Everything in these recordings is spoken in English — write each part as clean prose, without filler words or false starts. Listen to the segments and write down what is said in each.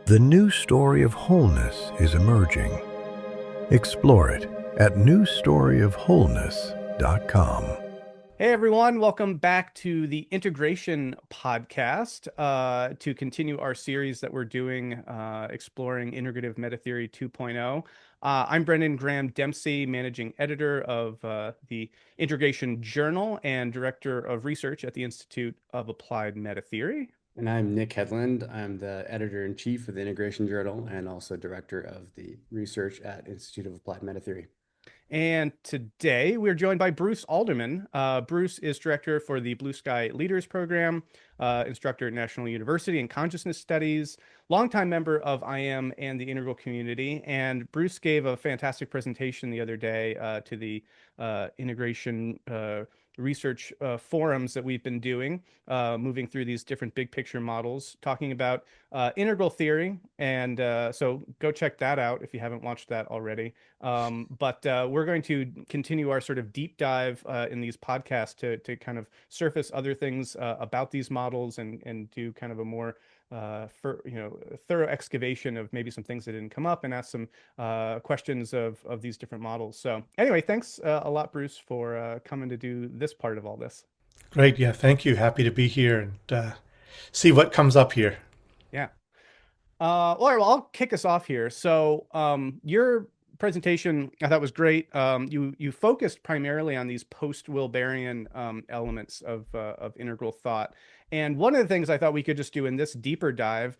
The new story of wholeness is emerging. Explore it at newstoryofwholeness.com. Hey everyone, welcome back to the Integration podcast to continue our series that we're doing exploring Integrative Metatheory 2.0. I'm Brendan Graham Dempsey, managing editor of the Integration Journal and director of research at the Institute of Applied Metatheory. And I'm Nick Hedlund. I'm the editor-in-chief of the Integration Journal and also director of the research at Institute of Applied Metatheory. And today we're joined by Bruce Alderman. Bruce is director for the Blue Sky Leaders Program, instructor at National University in Consciousness Studies, longtime member of IAM and the Integral community. And Bruce gave a fantastic presentation the other day to the Integration research forums that we've been doing, moving through these different big picture models, talking about integral theory. And so go check that out if you haven't watched that already. But we're going to continue our sort of deep dive in these podcasts to kind of surface other things about these models and do kind of a more thorough excavation of maybe some things that didn't come up and ask some questions of these different models. So anyway, thanks a lot, Bruce, for coming to do this part of all this. Great. Yeah. Thank you. Happy to be here and see what comes up here. Yeah. All right. Well, I'll kick us off here. So your presentation I thought was great. You focused primarily on these post-Wilberian elements of integral thought. And one of the things I thought we could just do in this deeper dive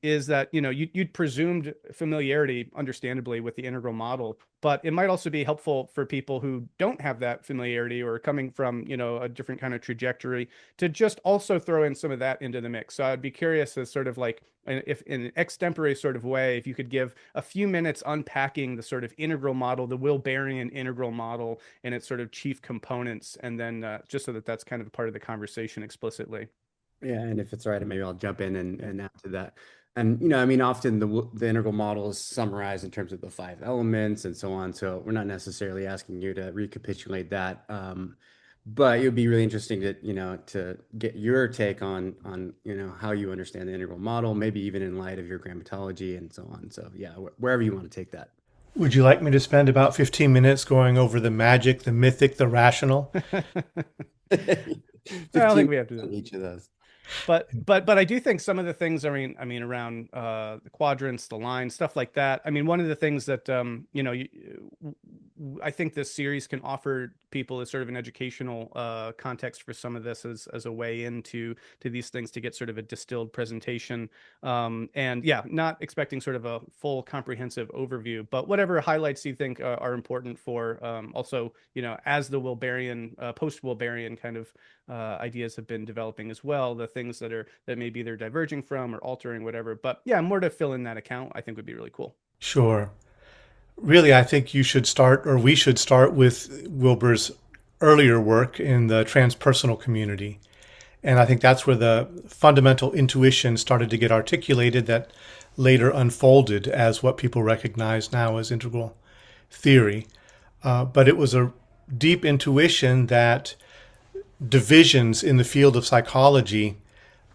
is that, you'd presumed familiarity, understandably, with the integral model, but it might also be helpful for people who don't have that familiarity or are coming from, a different kind of trajectory to just also throw in some of that into the mix. So I'd be curious as sort of like, if in an extempore sort of way, if you could give a few minutes unpacking the sort of integral model, the Wilberian integral model and its sort of chief components, and then just so that that's kind of a part of the conversation explicitly. Yeah, and if it's all right, maybe I'll jump in and add to that. And, often the integral model is summarized in terms of the 5 elements and so on. So we're not necessarily asking you to recapitulate that. But it would be really interesting to get your take on how you understand the integral model, maybe even in light of your grammatology and so on. So yeah, wherever you want to take that. Would you like me to spend about 15 minutes going over the magic, the mythic, the rational? I don't think we have to do each of those. But I do think some of the things, around the quadrants, the lines, stuff like that. I mean, one of the things that, I think this series can offer people is sort of an educational context for some of this as a way into these things to get sort of a distilled presentation. And yeah, not expecting sort of a full comprehensive overview, but whatever highlights you think are important for also, as the Wilberian, post-Wilberian kind of ideas have been developing as well, the things that maybe they're diverging from or altering, whatever. But yeah, more to fill in that account, I think would be really cool. Sure. Really, I think we should start with Wilber's earlier work in the transpersonal community. And I think that's where the fundamental intuition started to get articulated that later unfolded as what people recognize now as integral theory. But it was a deep intuition that divisions in the field of psychology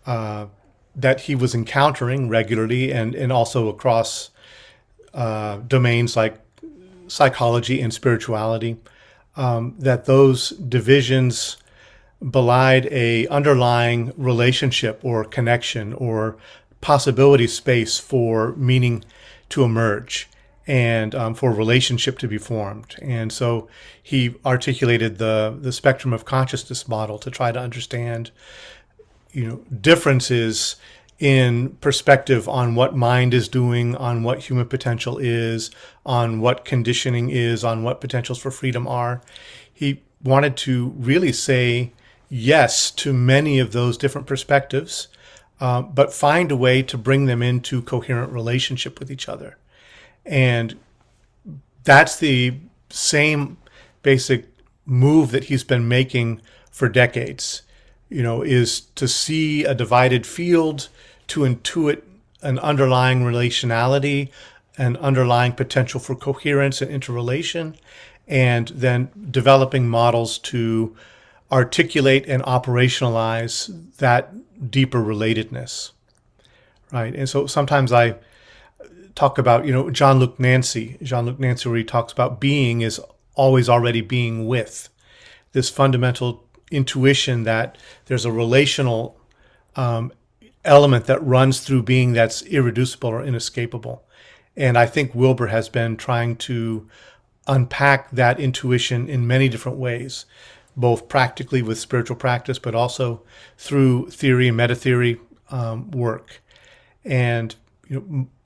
that he was encountering regularly and also across domains like psychology and spirituality, that those divisions belied a underlying relationship or connection or possibility space for meaning to emerge and for relationship to be formed. And so he articulated the spectrum of consciousness model to try to understand, differences in perspective on what mind is doing, on what human potential is, on what conditioning is, on what potentials for freedom are. He wanted to really say yes to many of those different perspectives, but find a way to bring them into coherent relationship with each other. And that's the same basic move that he's been making for decades, is to see a divided field, to intuit an underlying relationality, an underlying potential for coherence and interrelation, and then developing models to articulate and operationalize that deeper relatedness. right? And so sometimes I talk about, Jean-Luc Nancy, where he talks about being is always already being with, this fundamental intuition that there's a relational element that runs through being that's irreducible or inescapable. And I think Wilber has been trying to unpack that intuition in many different ways, both practically with spiritual practice, but also through theory and metatheory work. And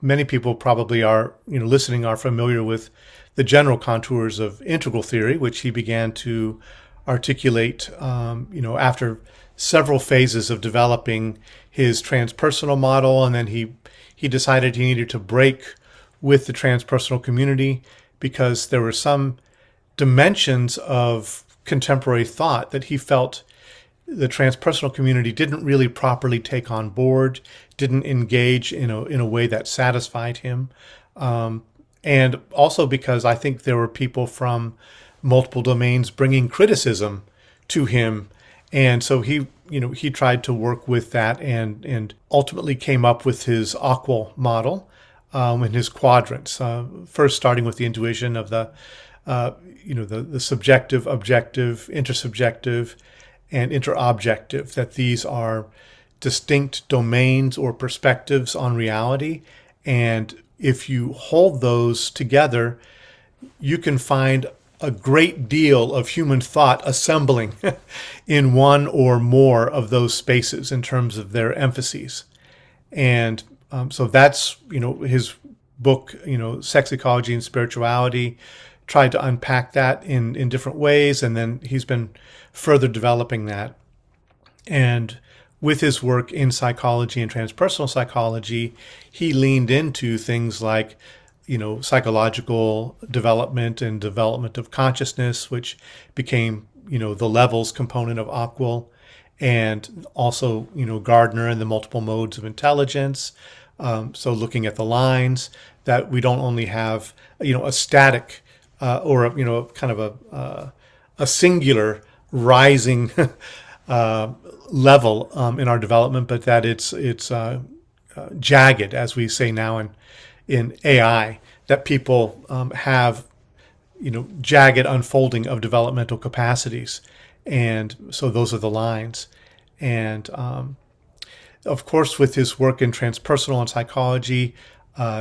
many people probably are, listening, are familiar with the general contours of integral theory, which he began to articulate, after several phases of developing his transpersonal model. And then he decided he needed to break with the transpersonal community because there were some dimensions of contemporary thought that he felt the transpersonal community didn't really properly take on board, didn't engage in a way that satisfied him. And also because I think there were people from multiple domains bringing criticism to him. And so he tried to work with that and ultimately came up with his AQAL model and his quadrants, first starting with the intuition of the subjective, objective, intersubjective, and interobjective, that these are distinct domains or perspectives on reality. And if you hold those together, you can find a great deal of human thought assembling in one or more of those spaces in terms of their emphases. And so that's, his book, Sex, Ecology, and Spirituality, tried to unpack that in different ways. And then he's been further developing that. And with his work in psychology and transpersonal psychology, he leaned into things like, psychological development and development of consciousness, which became, the levels component of AQAL, and also, Gardner and the multiple modes of intelligence. So looking at the lines that we don't only have, a static or, kind of a singular rising level in our development, but that it's jagged, as we say now in AI, that people have, jagged unfolding of developmental capacities. And so those are the lines. And of course, with his work in transpersonal and psychology,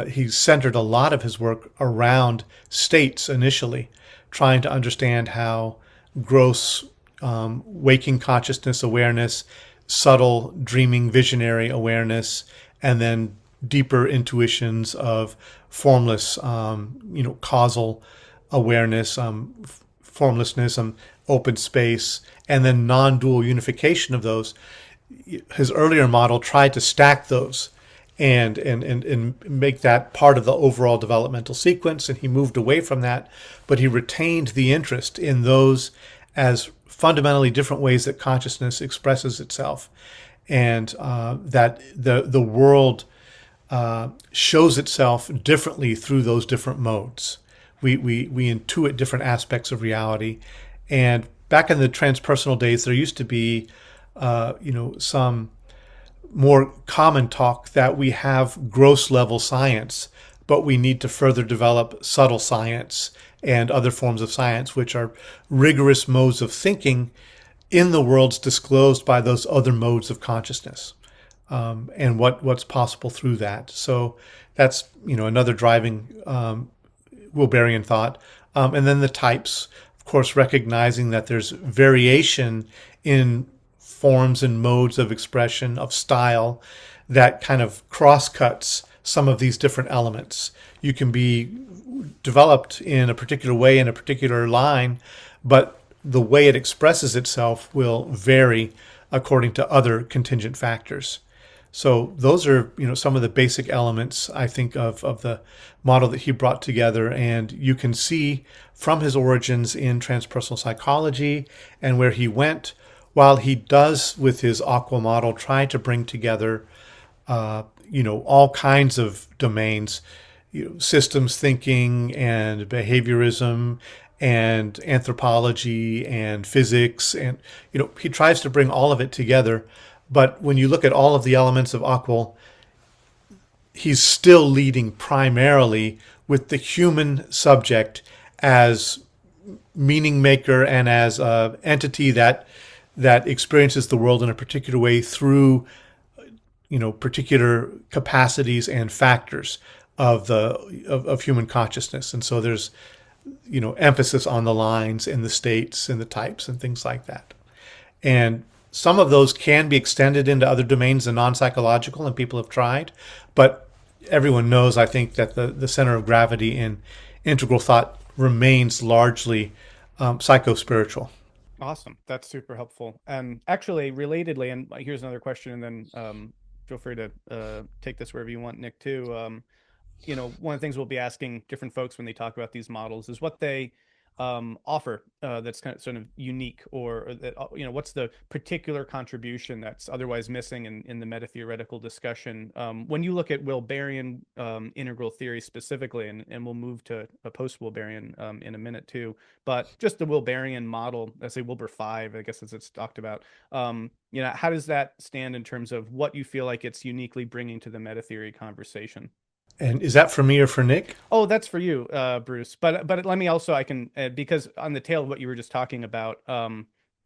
he centered a lot of his work around states initially, trying to understand how gross waking consciousness awareness, subtle dreaming visionary awareness, and then deeper intuitions of formless, causal awareness, formlessness, open space, and then non-dual unification of those. His earlier model tried to stack those and make that part of the overall developmental sequence, and he moved away from that, but he retained the interest in those as fundamentally different ways that consciousness expresses itself, and that the world shows itself differently through those different modes. We intuit different aspects of reality. And back in the transpersonal days, there used to be some more common talk that we have gross level science, but we need to further develop subtle science and other forms of science, which are rigorous modes of thinking in the worlds disclosed by those other modes of consciousness, and what's possible through that. So that's another driving Wilberian thought. And then the types, of course, recognizing that there's variation in forms and modes of expression, of style, that kind of cross-cuts some of these different elements. You can be developed in a particular way in a particular line, but the way it expresses itself will vary according to other contingent factors. So those are, some of the basic elements, I think, of the model that he brought together. And you can see from his origins in transpersonal psychology and where he went, while he does with his AQAL model try to bring together, all kinds of domains, systems thinking and behaviorism and anthropology and physics, and he tries to bring all of it together. But when you look at all of the elements of AQAL, he's still leading primarily with the human subject as meaning maker and as an entity that experiences the world in a particular way through particular capacities and factors of human consciousness. And so there's emphasis on the lines and the states and the types and things like that. And some of those can be extended into other domains than non-psychological, and people have tried. But everyone knows, I think, that the center of gravity in integral thought remains largely psycho-spiritual. Awesome. That's super helpful. Actually, relatedly, and here's another question, and then feel free to take this wherever you want, Nick, too. One of the things we'll be asking different folks when they talk about these models is what they offer that's kind of sort of unique, or that what's the particular contribution that's otherwise missing in the metatheoretical discussion. When you look at Wilberian integral theory specifically, and we'll move to a post-Wilberian in a minute too, but just the Wilberian model, let's say Wilber 5, I guess, as it's talked about, how does that stand in terms of what you feel like it's uniquely bringing to the metatheory conversation? And is that for me or for Nick? Oh, that's for you, Bruce. But let me also, I can, because on the tail of what you were just talking about,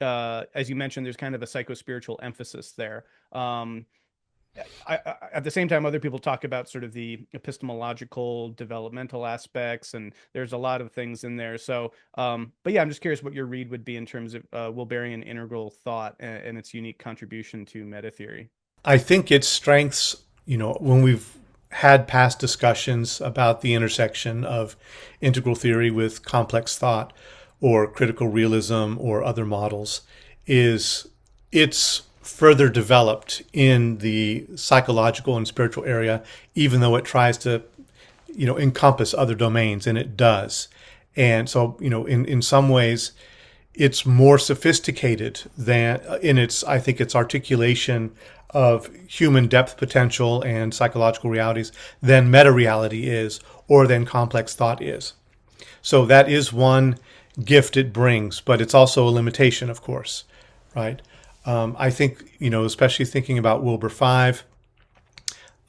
as you mentioned, there's kind of a psycho-spiritual emphasis there. At the same time, other people talk about sort of the epistemological, developmental aspects, and there's a lot of things in there. So, but yeah, I'm just curious what your read would be in terms of Wilberian integral thought and its unique contribution to metatheory. I think its strengths, when we've had past discussions about the intersection of integral theory with complex thought or critical realism or other models, is it's further developed in the psychological and spiritual area, even though it tries to, encompass other domains, and it does. And so, in some ways, it's more sophisticated than I think its articulation of human depth potential and psychological realities than meta-reality is, or than complex thought is. So that is one gift it brings, but it's also a limitation, of course, right? I think, especially thinking about Wilber 5,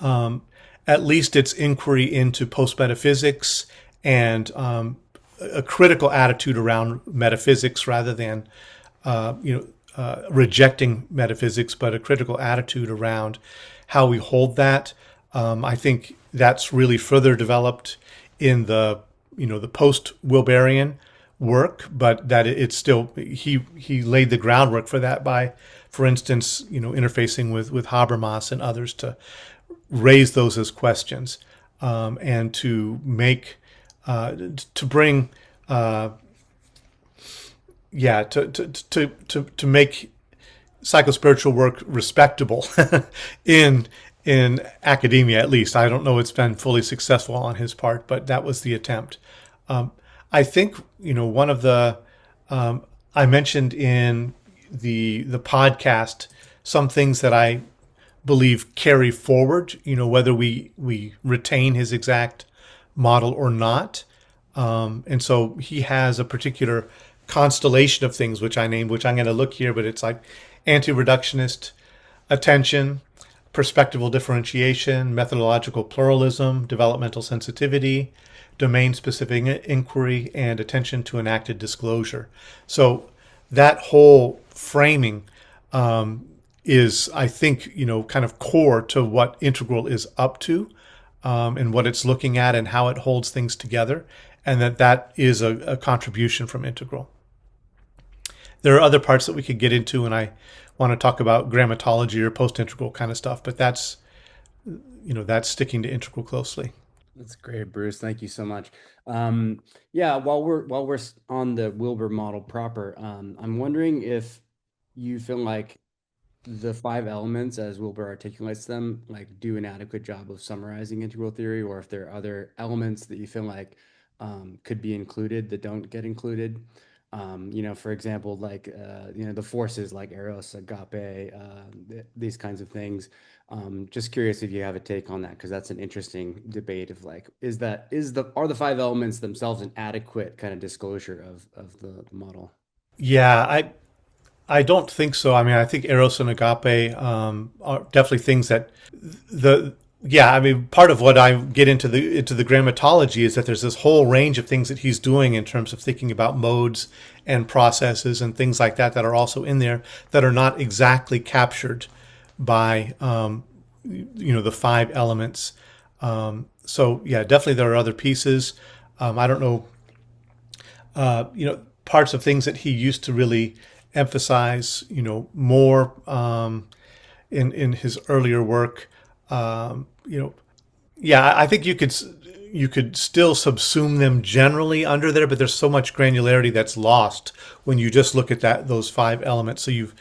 at least its inquiry into post-metaphysics and a critical attitude around metaphysics rather than, rejecting metaphysics, but a critical attitude around how we hold that. I think that's really further developed in the post-Wilberian work, but that it's still, he laid the groundwork for that by, for instance, interfacing with Habermas and others to raise those as questions, and to make, to bring, to make psychospiritual work respectable in academia, at least. I don't know it's been fully successful on his part, but that was the attempt. I think, one of the, I mentioned in the podcast some things that I believe carry forward, whether we retain his exact model or not. And so he has a particular constellation of things which I named, which I'm going to look here, but it's like anti-reductionist attention, perspectival differentiation, methodological pluralism, developmental sensitivity, domain-specific inquiry, and attention to enacted disclosure. So that whole framing is, I think, kind of core to what integral is up to, and what it's looking at and how it holds things together, and that is a contribution from integral. There are other parts that we could get into, and I want to talk about grammatology or post-integral kind of stuff, but that's sticking to integral closely. That's great, Bruce. Thank you so much. While we're on the Wilber model proper, I'm wondering if you feel like the 5 elements, as Wilber articulates them, do an adequate job of summarizing integral theory, or if there are other elements that you feel like could be included that don't get included. For example, the forces like eros, agape, these kinds of things. Just curious if you have a take on that, because that's an interesting debate of are the 5 elements themselves an adequate kind of disclosure of the model? Yeah, I don't think so. I mean, I think eros and agape are definitely things that Yeah, I mean, part of what I get into the grammatology is that there's this whole range of things that he's doing in terms of thinking about modes and processes and things like that that are also in there that are not exactly captured by the five elements. So yeah, definitely there are other pieces. I don't know, parts of things that he used to really emphasize, more in his earlier work. Yeah, I think you could still subsume them generally under there, but there's so much granularity that's lost when you just look at those five elements. So you've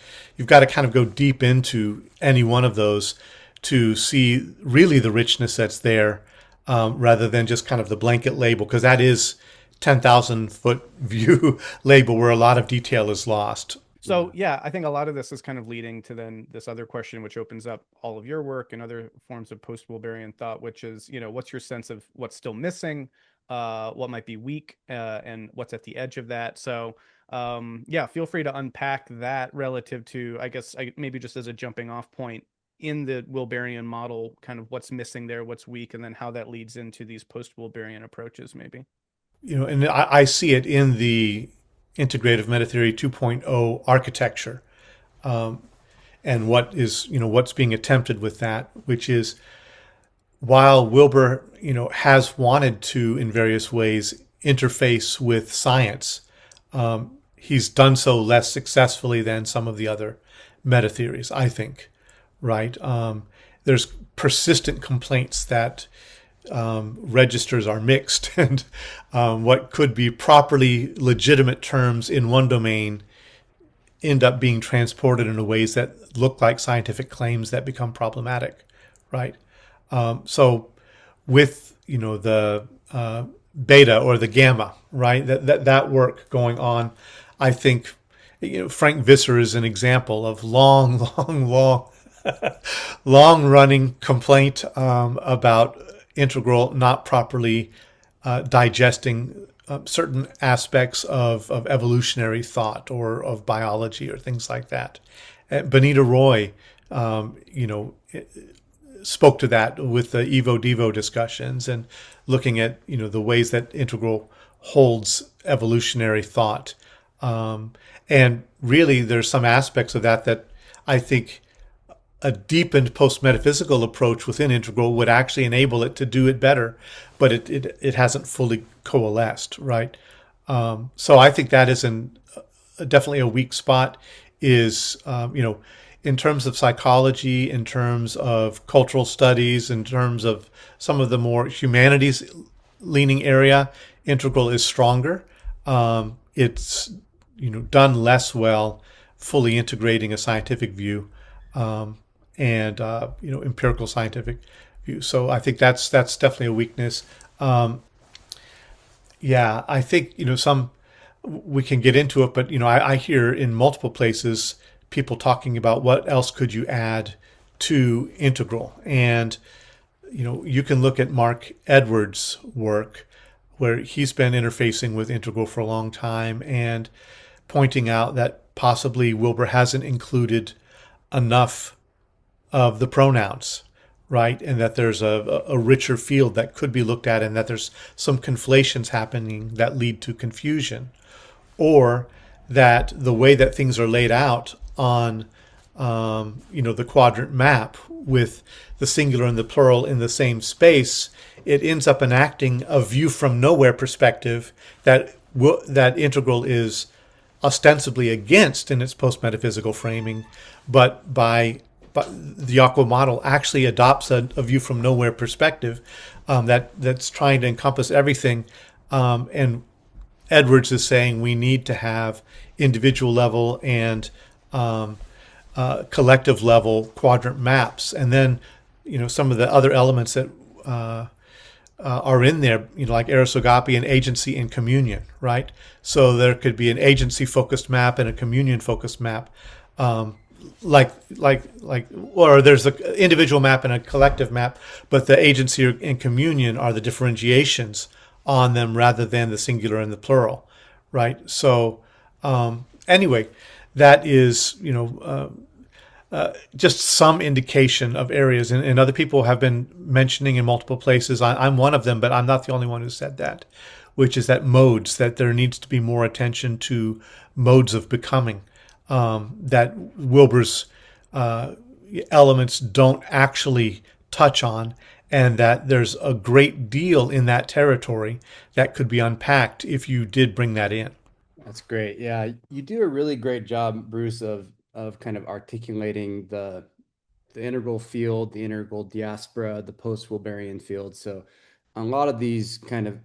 got to kind of go deep into any one of those to see really the richness that's there, rather than just kind of the blanket label, because that is 10,000-foot view label where a lot of detail is lost. So yeah, I think a lot of this is kind of leading to then this other question, which opens up all of your work and other forms of post-Wilberian thought, which is, what's your sense of what's still missing, what might be weak, and what's at the edge of that. So yeah, feel free to unpack that relative to, I guess, maybe just as a jumping off point in the Wilberian model, kind of what's missing there, what's weak, and then how that leads into these post-Wilberian approaches, maybe. And I see it in the Integrative Metatheory 2.0 architecture, and what's being attempted with that, which is, while Wilber has wanted to in various ways interface with science, he's done so less successfully than some of the other metatheories, I think. Right? There's persistent complaints that registers are mixed, and what could be properly legitimate terms in one domain end up being transported in ways that look like scientific claims that become problematic, right? So with the beta or the gamma, right, that work going on, I think Frank Visser is an example of long running complaint about integral not properly digesting certain aspects of evolutionary thought or of biology or things like that. Benita Roy, spoke to that with the Evo-Devo discussions and looking at, the ways that integral holds evolutionary thought. And really there's some aspects of that I think a deepened post-metaphysical approach within integral would actually enable it to do it better, but it hasn't fully coalesced, right? So I think that is definitely a weak spot, is, in terms of psychology, in terms of cultural studies, in terms of some of the more humanities leaning area, integral is stronger. It's, done less well fully integrating a scientific view, and empirical scientific view. So I think that's definitely a weakness. Yeah, I think we can get into it, but I hear in multiple places people talking about what else could you add to integral, and you can look at Mark Edwards' work, where he's been interfacing with integral for a long time and pointing out that possibly Wilber hasn't included enough of the pronouns, right? And that there's a richer field that could be looked at, and that there's some conflations happening that lead to confusion, or that the way that things are laid out on, the quadrant map with the singular and the plural in the same space, it ends up enacting a view from nowhere perspective that integral is ostensibly against in its post-metaphysical framing, but the AQAL model actually adopts a view from nowhere perspective that's trying to encompass everything. And Edwards is saying we need to have individual level and collective level quadrant maps, and then some of the other elements that are in there, like aristogopi and agency and communion, right? So there could be an agency-focused map and a communion-focused map, or there's an individual map and a collective map, but the agency and communion are the differentiations on them rather than the singular and the plural, right? So anyway, that is, just some indication of areas. And other people have been mentioning in multiple places. I'm one of them, but I'm not the only one who said that, which is that modes, that there needs to be more attention to modes of becoming, that Wilber's elements don't actually touch on, and that there's a great deal in that territory that could be unpacked if you did bring that in. That's great. Yeah, you do a really great job, Bruce, of kind of articulating the integral field, the integral diaspora, the post-Wilberian field. So a lot of these kind of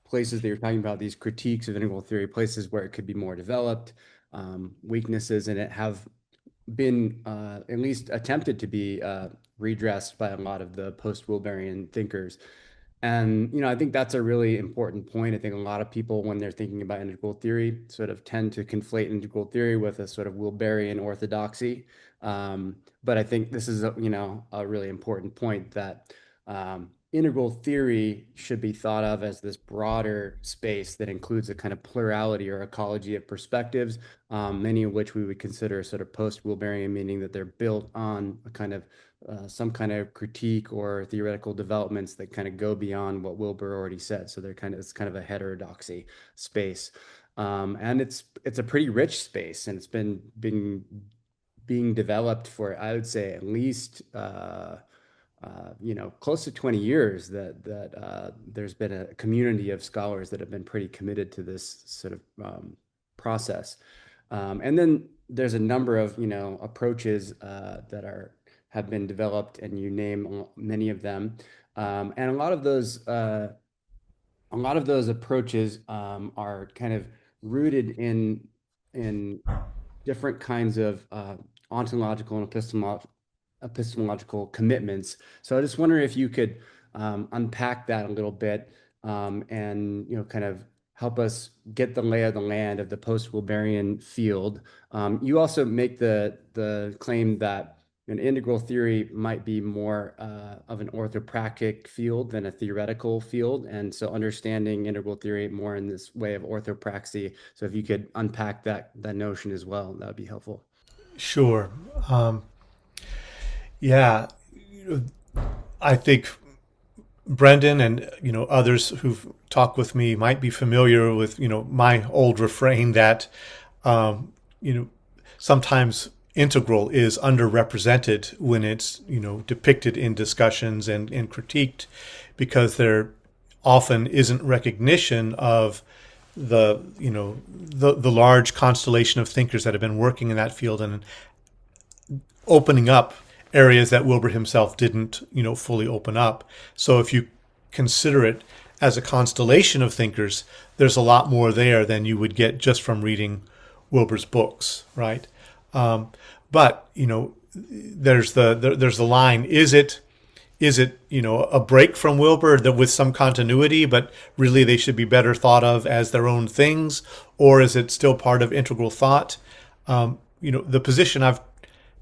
places that you're talking about, these critiques of integral theory, places where it could be more developed, weaknesses in it have been at least attempted to be redressed by a lot of the post-Wilberian thinkers. And, I think that's a really important point. I think a lot of people, when they're thinking about integral theory, sort of tend to conflate integral theory with a sort of Wilberian orthodoxy. But I think this is, a really important point, that integral theory should be thought of as this broader space that includes a kind of plurality or ecology of perspectives, many of which we would consider sort of post-Wilberian, meaning that they're built on a kind of some kind of critique or theoretical developments that kind of go beyond what Wilber already said. So it's kind of a heterodoxy space, and it's a pretty rich space, and it's been being developed for, I would say, at least close to 20 years. That there's been a community of scholars that have been pretty committed to this sort of process, and then there's a number of approaches that have been developed, and you name many of them, and a lot of those approaches are kind of rooted in different kinds of ontological and epistemological commitments. So I just wonder if you could unpack that a little bit, and kind of help us get the lay of the land of the post-Wilberian field. You also make the claim that an integral theory might be more of an orthopractic field than a theoretical field, and so understanding integral theory more in this way of orthopraxy. So if you could unpack that notion as well, that would be helpful. Sure. Yeah, I think Brendan and others who've talked with me might be familiar with my old refrain that sometimes integral is underrepresented when it's depicted in discussions and critiqued, because there often isn't recognition of the large constellation of thinkers that have been working in that field and opening up areas that Wilber himself didn't fully open up. So if you consider it as a constellation of thinkers, there's a lot more there than you would get just from reading Wilber's books, right? But there's the line: is it a break from Wilber that with some continuity, but really they should be better thought of as their own things, or is it still part of integral thought? The position I've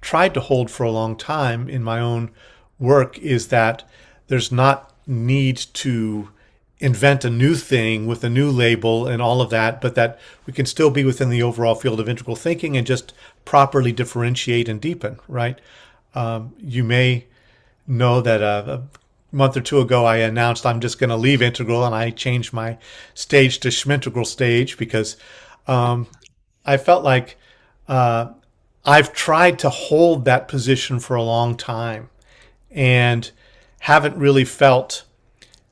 tried to hold for a long time in my own work is that there's not need to invent a new thing with a new label and all of that, but that we can still be within the overall field of integral thinking and just properly differentiate and deepen, right? You may know that a month or two ago I announced I'm just going to leave integral, and I changed my stage to schmintegral stage because I felt like I've tried to hold that position for a long time and haven't really felt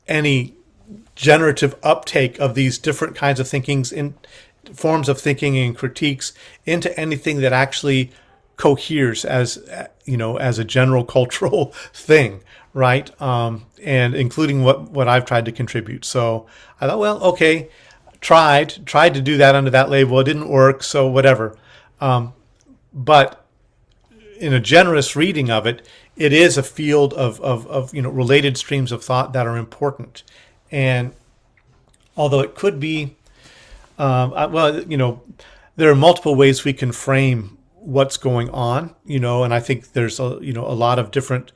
any generative uptake of these different kinds of thinkings in forms of thinking and critiques into anything that actually coheres as a general cultural thing, right? And including what I've tried to contribute. So I thought, well, okay, tried to do that under that label. It didn't work, so whatever. But in a generous reading of it, it is a field of related streams of thought that are important. And although it could be, there are multiple ways we can frame what's going on, and I think there's a lot of different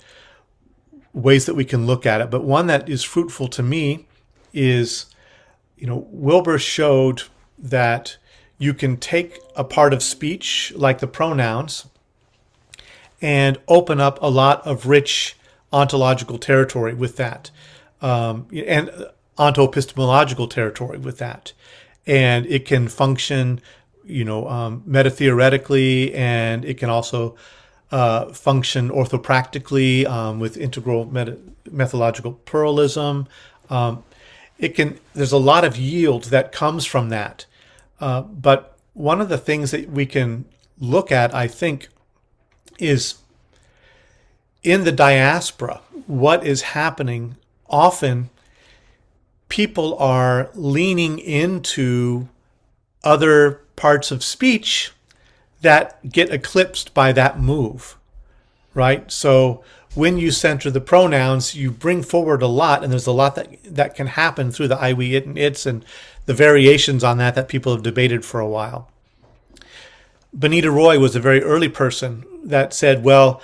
ways that we can look at it. But one that is fruitful to me is, Wilber showed that you can take a part of speech like the pronouns and open up a lot of rich ontological territory with that, and onto-epistemological territory with that. And it can function, metatheoretically, and it can also function orthopractically with integral methodological pluralism. There's a lot of yield that comes from that. But one of the things that we can look at, I think, is in the diaspora, what is happening. Often people are leaning into other parts of speech that get eclipsed by that move, right? So when you center the pronouns, you bring forward a lot, and there's a lot that can happen through the I, we, it, and its, and the variations on that people have debated for a while. Benita Roy was a very early person that said, well,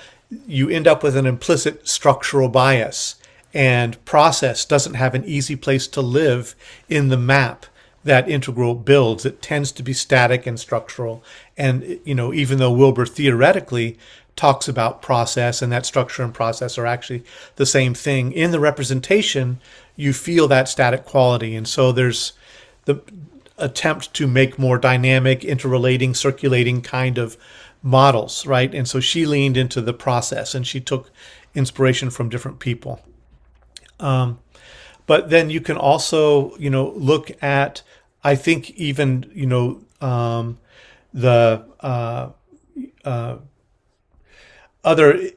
you end up with an implicit structural bias, and process doesn't have an easy place to live in the map that integral builds. It tends to be static and structural. And, even though Wilber theoretically talks about process, and that structure and process are actually the same thing, in the representation, you feel that static quality. And so there's the attempt to make more dynamic, interrelating, circulating kind of models, right? And so she leaned into the process, and she took inspiration from different people. But then you can also, look at, I think, even, the other,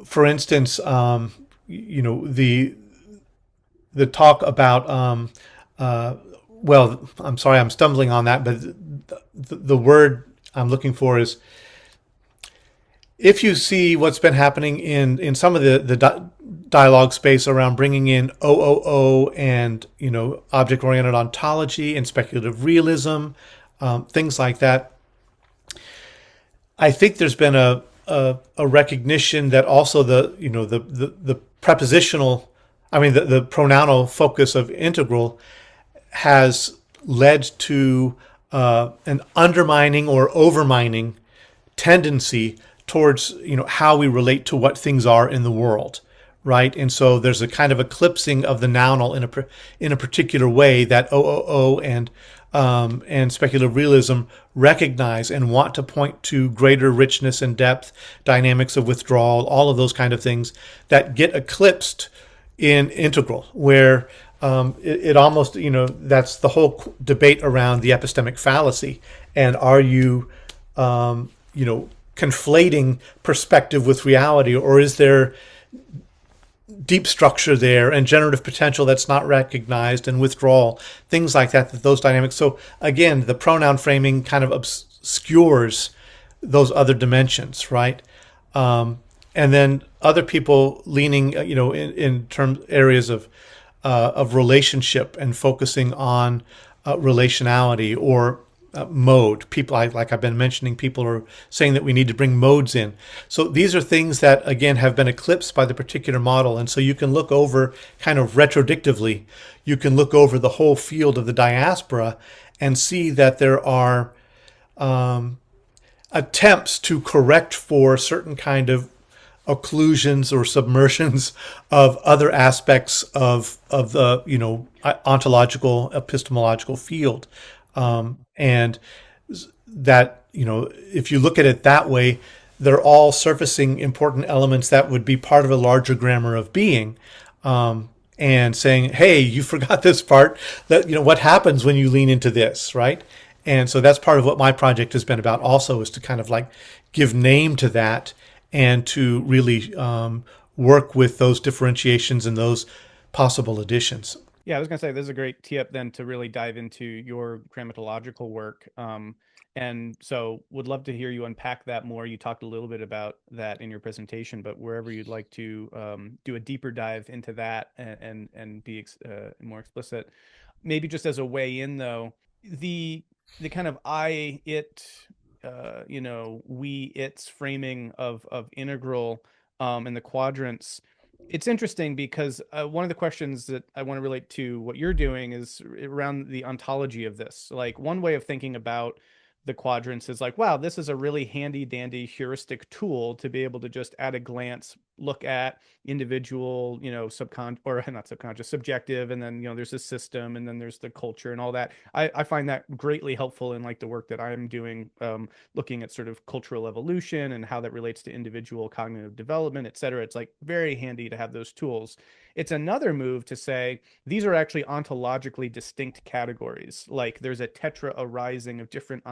for instance, the talk about, well, I'm sorry, I'm stumbling on that, but the word I'm looking for is, if you see what's been happening in some of the dialogue space around bringing in OOO and, object-oriented ontology and speculative realism, things like that, I think there's been a recognition that also the prepositional, the pronounal focus of integral has led to an undermining or overmining tendency towards how we relate to what things are in the world, right? And so there's a kind of eclipsing of the nounal in a particular way that OOO and speculative realism recognize and want to point to greater richness and depth, dynamics of withdrawal, all of those kind of things that get eclipsed in integral, where it almost, that's the whole debate around the epistemic fallacy. And are you, conflating perspective with reality, or is there deep structure there and generative potential that's not recognized, and withdrawal, things like that, those dynamics. So again, the pronoun framing kind of obscures those other dimensions, right? And then other people leaning, in terms areas of relationship and focusing on relationality or mode. People, like I've been mentioning, people are saying that we need to bring modes in. So these are things that, again, have been eclipsed by the particular model. And so you can look over kind of retrodictively, you can look over the whole field of the diaspora and see that there are attempts to correct for certain kind of occlusions or submersions of other aspects of the, ontological, epistemological field. And that, if you look at it that way, they're all surfacing important elements that would be part of a larger grammar of being, and saying, hey, you forgot this part, that, what happens when you lean into this, right? And so that's part of what my project has been about also, is to kind of like give name to that and to really work with those differentiations and those possible additions. Yeah, I was going to say, this is a great tip then to really dive into your grammatological work. And so would love to hear you unpack that more. You talked a little bit about that in your presentation, but wherever you'd like to do a deeper dive into that and be more explicit. Maybe just as a way in, though, the kind of I, it, we, its framing of integral and the quadrants, it's interesting because one of the questions that I want to relate to what you're doing is around the ontology of this. Like, one way of thinking about the quadrants is like, wow, this is a really handy dandy heuristic tool to be able to just at a glance look at individual, subjective, and then, there's a system, and then there's the culture and all that. I find that greatly helpful in like the work that I'm doing, looking at sort of cultural evolution and how that relates to individual cognitive development, et cetera. It's like very handy to have those tools. It's another move to say these are actually ontologically distinct categories. Like there's a tetra arising of different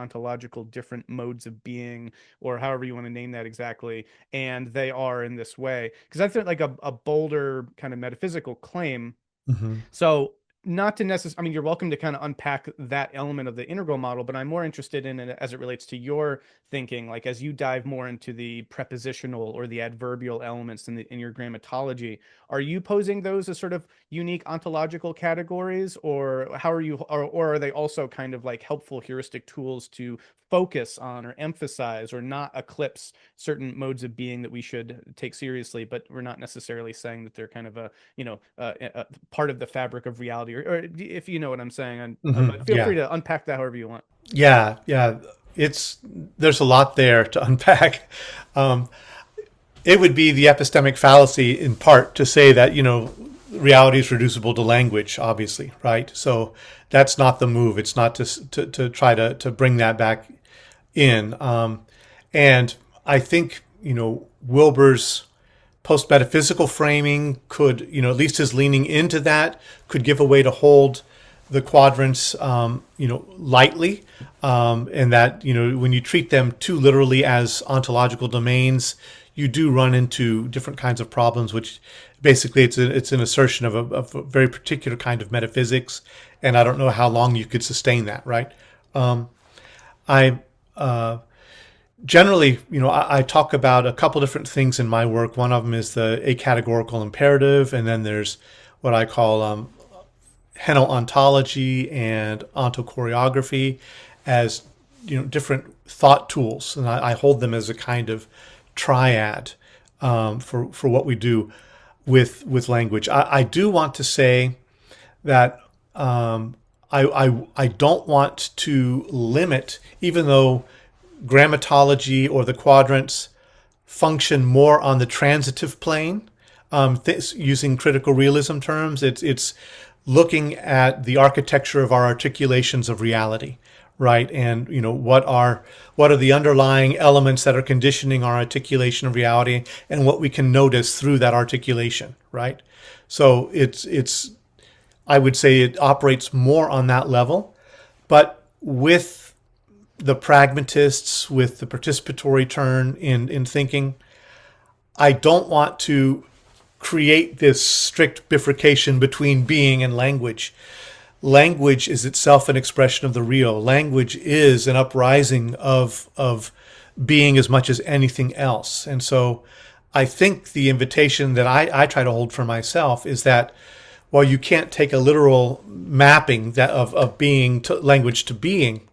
different modes of being, or however you want to name that exactly. And they are in this way. Because that's like a bolder kind of metaphysical claim. Mm-hmm. So not to necessarily, I mean, you're welcome to kind of unpack that element of the integral model, but I'm more interested in it as it relates to your thinking, like as you dive more into the prepositional or the adverbial elements in your grammatology. Are you posing those as sort of unique ontological categories, or how are you, or are they also kind of like helpful heuristic tools to focus on or emphasize or not eclipse certain modes of being that we should take seriously, but we're not necessarily saying that they're kind of a part of the fabric of reality, or if you know what I'm saying. But feel free to unpack that however you want. Yeah. There's a lot there to unpack. It would be the epistemic fallacy in part to say that, reality is reducible to language, obviously, right? So that's not the move. It's not to try to bring that back in. And I think, Wilber's post-metaphysical framing could, at least his leaning into that, could give a way to hold the quadrants, lightly, and that, when you treat them too literally as ontological domains, you do run into different kinds of problems, which basically it's an assertion of a very particular kind of metaphysics, and I don't know how long you could sustain that, right? Generally, I talk about a couple different things in my work. One of them is the a-categorical imperative, and then there's what I call Heno-ontology and ontochoreography as different thought tools, and I hold them as a kind of triad for what we do with language. I do want to say that I don't want to limit, even though grammatology or the quadrants function more on the transitive plane, using critical realism terms. It's looking at the architecture of our articulations of reality, right? And what are the underlying elements that are conditioning our articulation of reality, and what we can notice through that articulation, right? So it's I would say it operates more on that level, but with the pragmatists, with the participatory turn in thinking, I don't want to create this strict bifurcation between being and language. Language is itself an expression of the real. Language is an uprising of being as much as anything else. And so I think the invitation that I try to hold for myself is that while you can't take a literal mapping of being to language to being,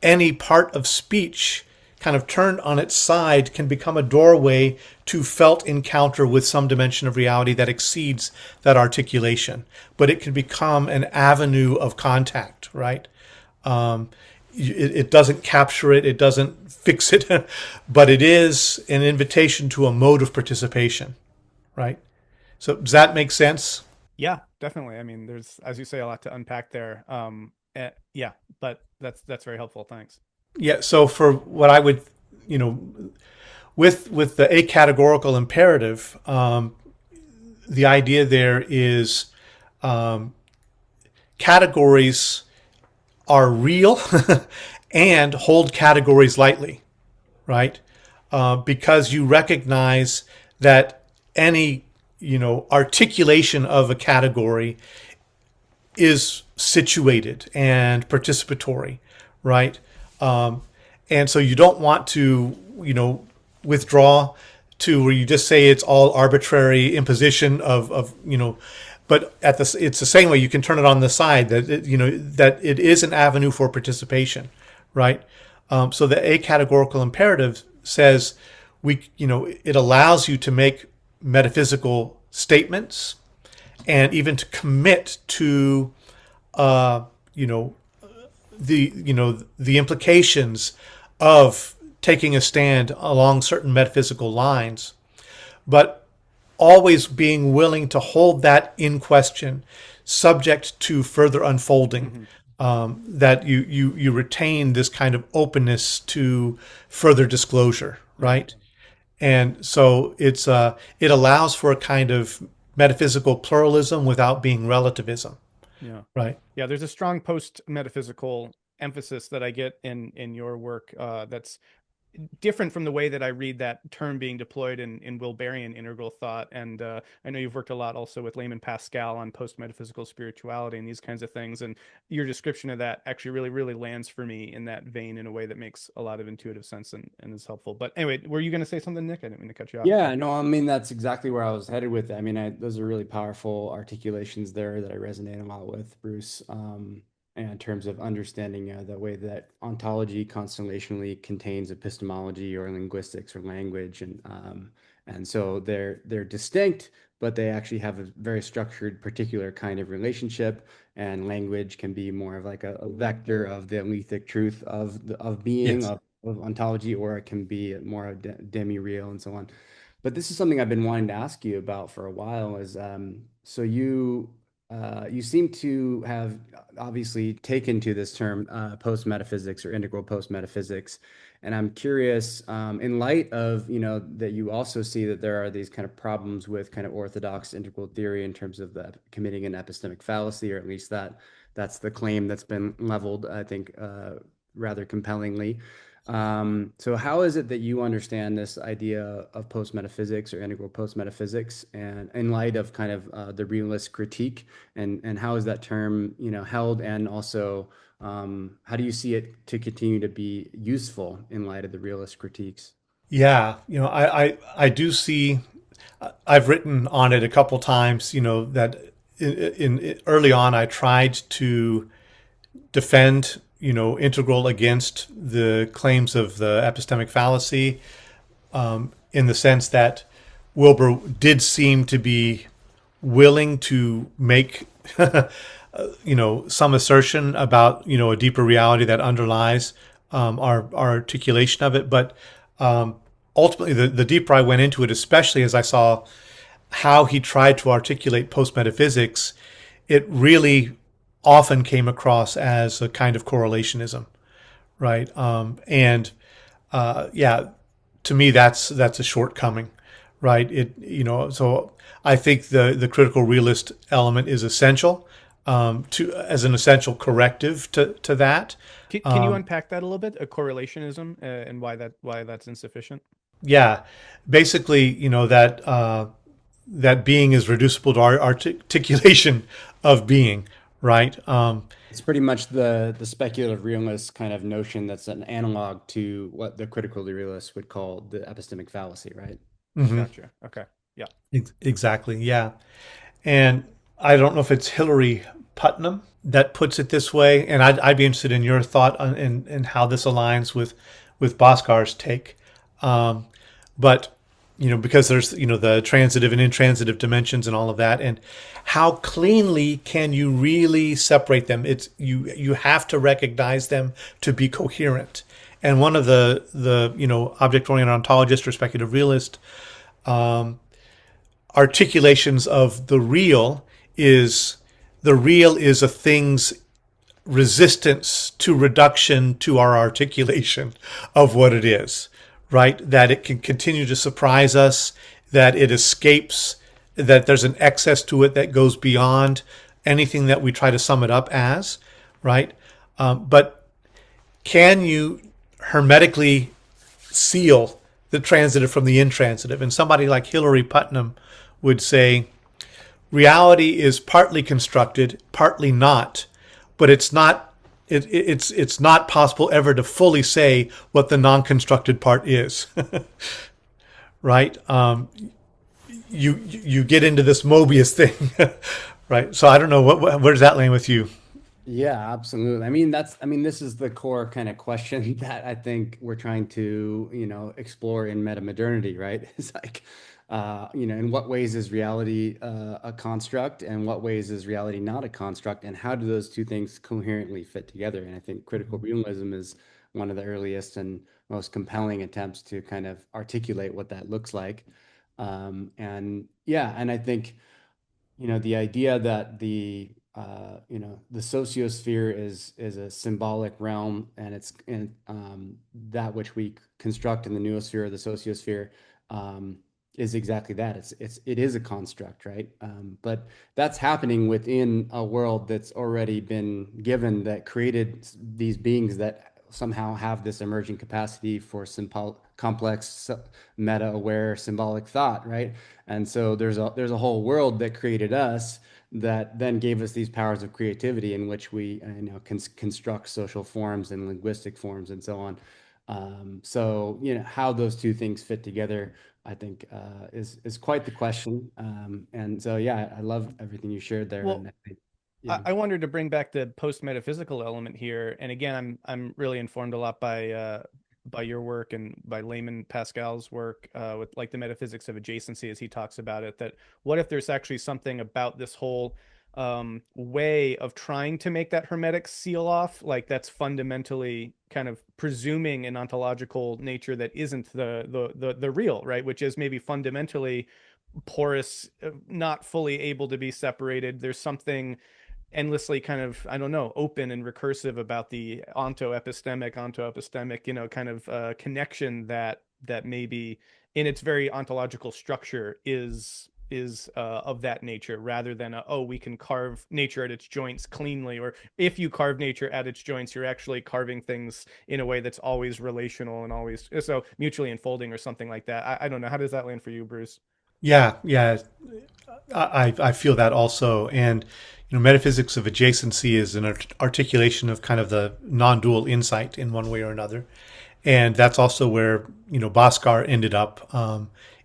any part of speech kind of turned on its side can become a doorway to felt encounter with some dimension of reality that exceeds that articulation. But it can become an avenue of contact, right? It doesn't capture it, it doesn't fix it, but it is an invitation to a mode of participation, right? So does that make sense? Yeah, definitely. I mean, there's, as you say, a lot to unpack there. Yeah, but that's very helpful. Thanks. Yeah. So for what I would, with the a-categorical imperative, the idea there is categories are real and hold categories lightly, right? Because you recognize that any articulation of a category is situated and participatory, right? And so you don't want to, withdraw to where you just say it's all arbitrary imposition of but it's the same way you can turn it on the side that that it is an avenue for participation, right? So the a-categorical imperative says it allows you to make metaphysical statements and even to commit to the implications of taking a stand along certain metaphysical lines, but always being willing to hold that in question, subject to further unfolding. That you retain this kind of openness to further disclosure, right? And so it allows for a kind of metaphysical pluralism without being relativism, Yeah. right? Yeah, there's a strong post-metaphysical emphasis that I get in your work that's different from the way that I read that term being deployed in Wilberian integral thought. And I know you've worked a lot also with Layman Pascal on post-metaphysical spirituality and these kinds of things. And your description of that actually really, really lands for me in that vein in a way that makes a lot of intuitive sense and is helpful. But anyway, were you going to say something, Nick? I didn't mean to cut you off. Yeah, no, I mean, that's exactly where I was headed with it. I mean, those are really powerful articulations there that I resonate a lot with, Bruce. And in terms of understanding the way that ontology constellationally contains epistemology or linguistics or language, and so they're distinct, but they actually have a very structured, particular kind of relationship. And language can be more of like a vector of the lethic truth of being Yes. of ontology, or it can be more of demi-real and so on. But this is something I've been wanting to ask you about for a while. Is so you seem to have obviously taken to this term post metaphysics or integral post metaphysics, and I'm curious, in light of that you also see that there are these kind of problems with kind of orthodox integral theory in terms of the committing an epistemic fallacy, or at least that's the claim that's been leveled, I think, rather compellingly. So how is it that you understand this idea of post-metaphysics or integral post-metaphysics, and in light of kind of the realist critique, and how is that term, held, and also how do you see it to continue to be useful in light of the realist critiques? Yeah, I do see. I've written on it a couple times. That in early on, I tried to defend, integral against the claims of the epistemic fallacy, in the sense that Wilber did seem to be willing to make, some assertion about, a deeper reality that underlies our articulation of it. But ultimately, the deeper I went into it, especially as I saw how he tried to articulate post-metaphysics, it really often came across as a kind of correlationism, right? To me, that's a shortcoming, right? So I think the critical realist element is essential, as an essential corrective to that. Can you unpack that a little bit? A correlationism and why that's insufficient? Yeah, basically, that being is reducible to our articulation of being, right? It's pretty much the speculative realist kind of notion that's an analog to what the critical realist would call the epistemic fallacy, right? Gotcha. Okay. Yeah. Exactly. Yeah. And I don't know if it's Hilary Putnam that puts it this way, and I'd be interested in your thought on and how this aligns with Boskar's take. But because there's the transitive and intransitive dimensions and all of that, and how cleanly can you really separate them? It's you have to recognize them to be coherent. And one of the object-oriented ontologist or speculative realist articulations of the real is a thing's resistance to reduction to our articulation of what it is, right? That it can continue to surprise us, that it escapes, that there's an excess to it that goes beyond anything that we try to sum it up as, right? But can you hermetically seal the transitive from the intransitive? And somebody like Hilary Putnam would say, reality is partly constructed, partly not, but it's not possible ever to fully say what the non-constructed part is, right? You get into this Mobius thing, right? So I don't know where does that land with you? Yeah, absolutely. I mean, this is the core kind of question that I think we're trying to, explore in metamodernity, right? It's like, in what ways is reality a construct, and what ways is reality not a construct, and how do those two things coherently fit together? And I think critical realism is one of the earliest and most compelling attempts to kind of articulate what that looks like. And I think, the idea that the sociosphere is a symbolic realm, and it's that which we construct in the noosphere, the sociosphere, is exactly that. It is a construct, right? But that's happening within a world that's already been given, that created these beings that somehow have this emerging capacity for complex, meta-aware, symbolic thought, right? And so there's a whole world that created us, that then gave us these powers of creativity in which we can construct social forms and linguistic forms and so on. So how those two things fit together, I think, is quite the question. And so I love everything you shared there. Well, and I think, I wanted to bring back the post-metaphysical element here. And again, I'm really informed a lot by your work and by Layman Pascal's work with like the metaphysics of adjacency, as he talks about it, that what if there's actually something about this whole way of trying to make that hermetic seal off, like that's fundamentally kind of presuming an ontological nature that isn't the real, right? Which is maybe fundamentally porous, not fully able to be separated. There's something endlessly kind of, I don't know, open and recursive about the onto-epistemic, kind of connection that maybe in its very ontological structure is of that nature, rather than we can carve nature at its joints cleanly, or if you carve nature at its joints, you're actually carving things in a way that's always relational and always so mutually enfolding or something like that. I don't know. How does that land for you, Bruce? Yeah. I feel that also. And, metaphysics of adjacency is an articulation of kind of the non-dual insight in one way or another. And that's also where, Bhaskar ended up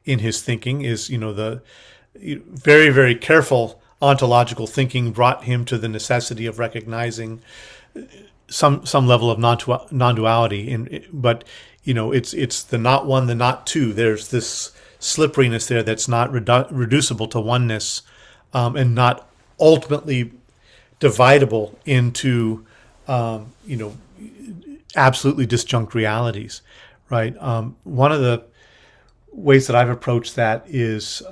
in his thinking, is, the very, very careful ontological thinking brought him to the necessity of recognizing some level of non-duality. But, it's the not one, the not two. There's this slipperiness there that's not reducible to oneness, and not ultimately dividable into absolutely disjunct realities, right? One of the ways that I've approached that is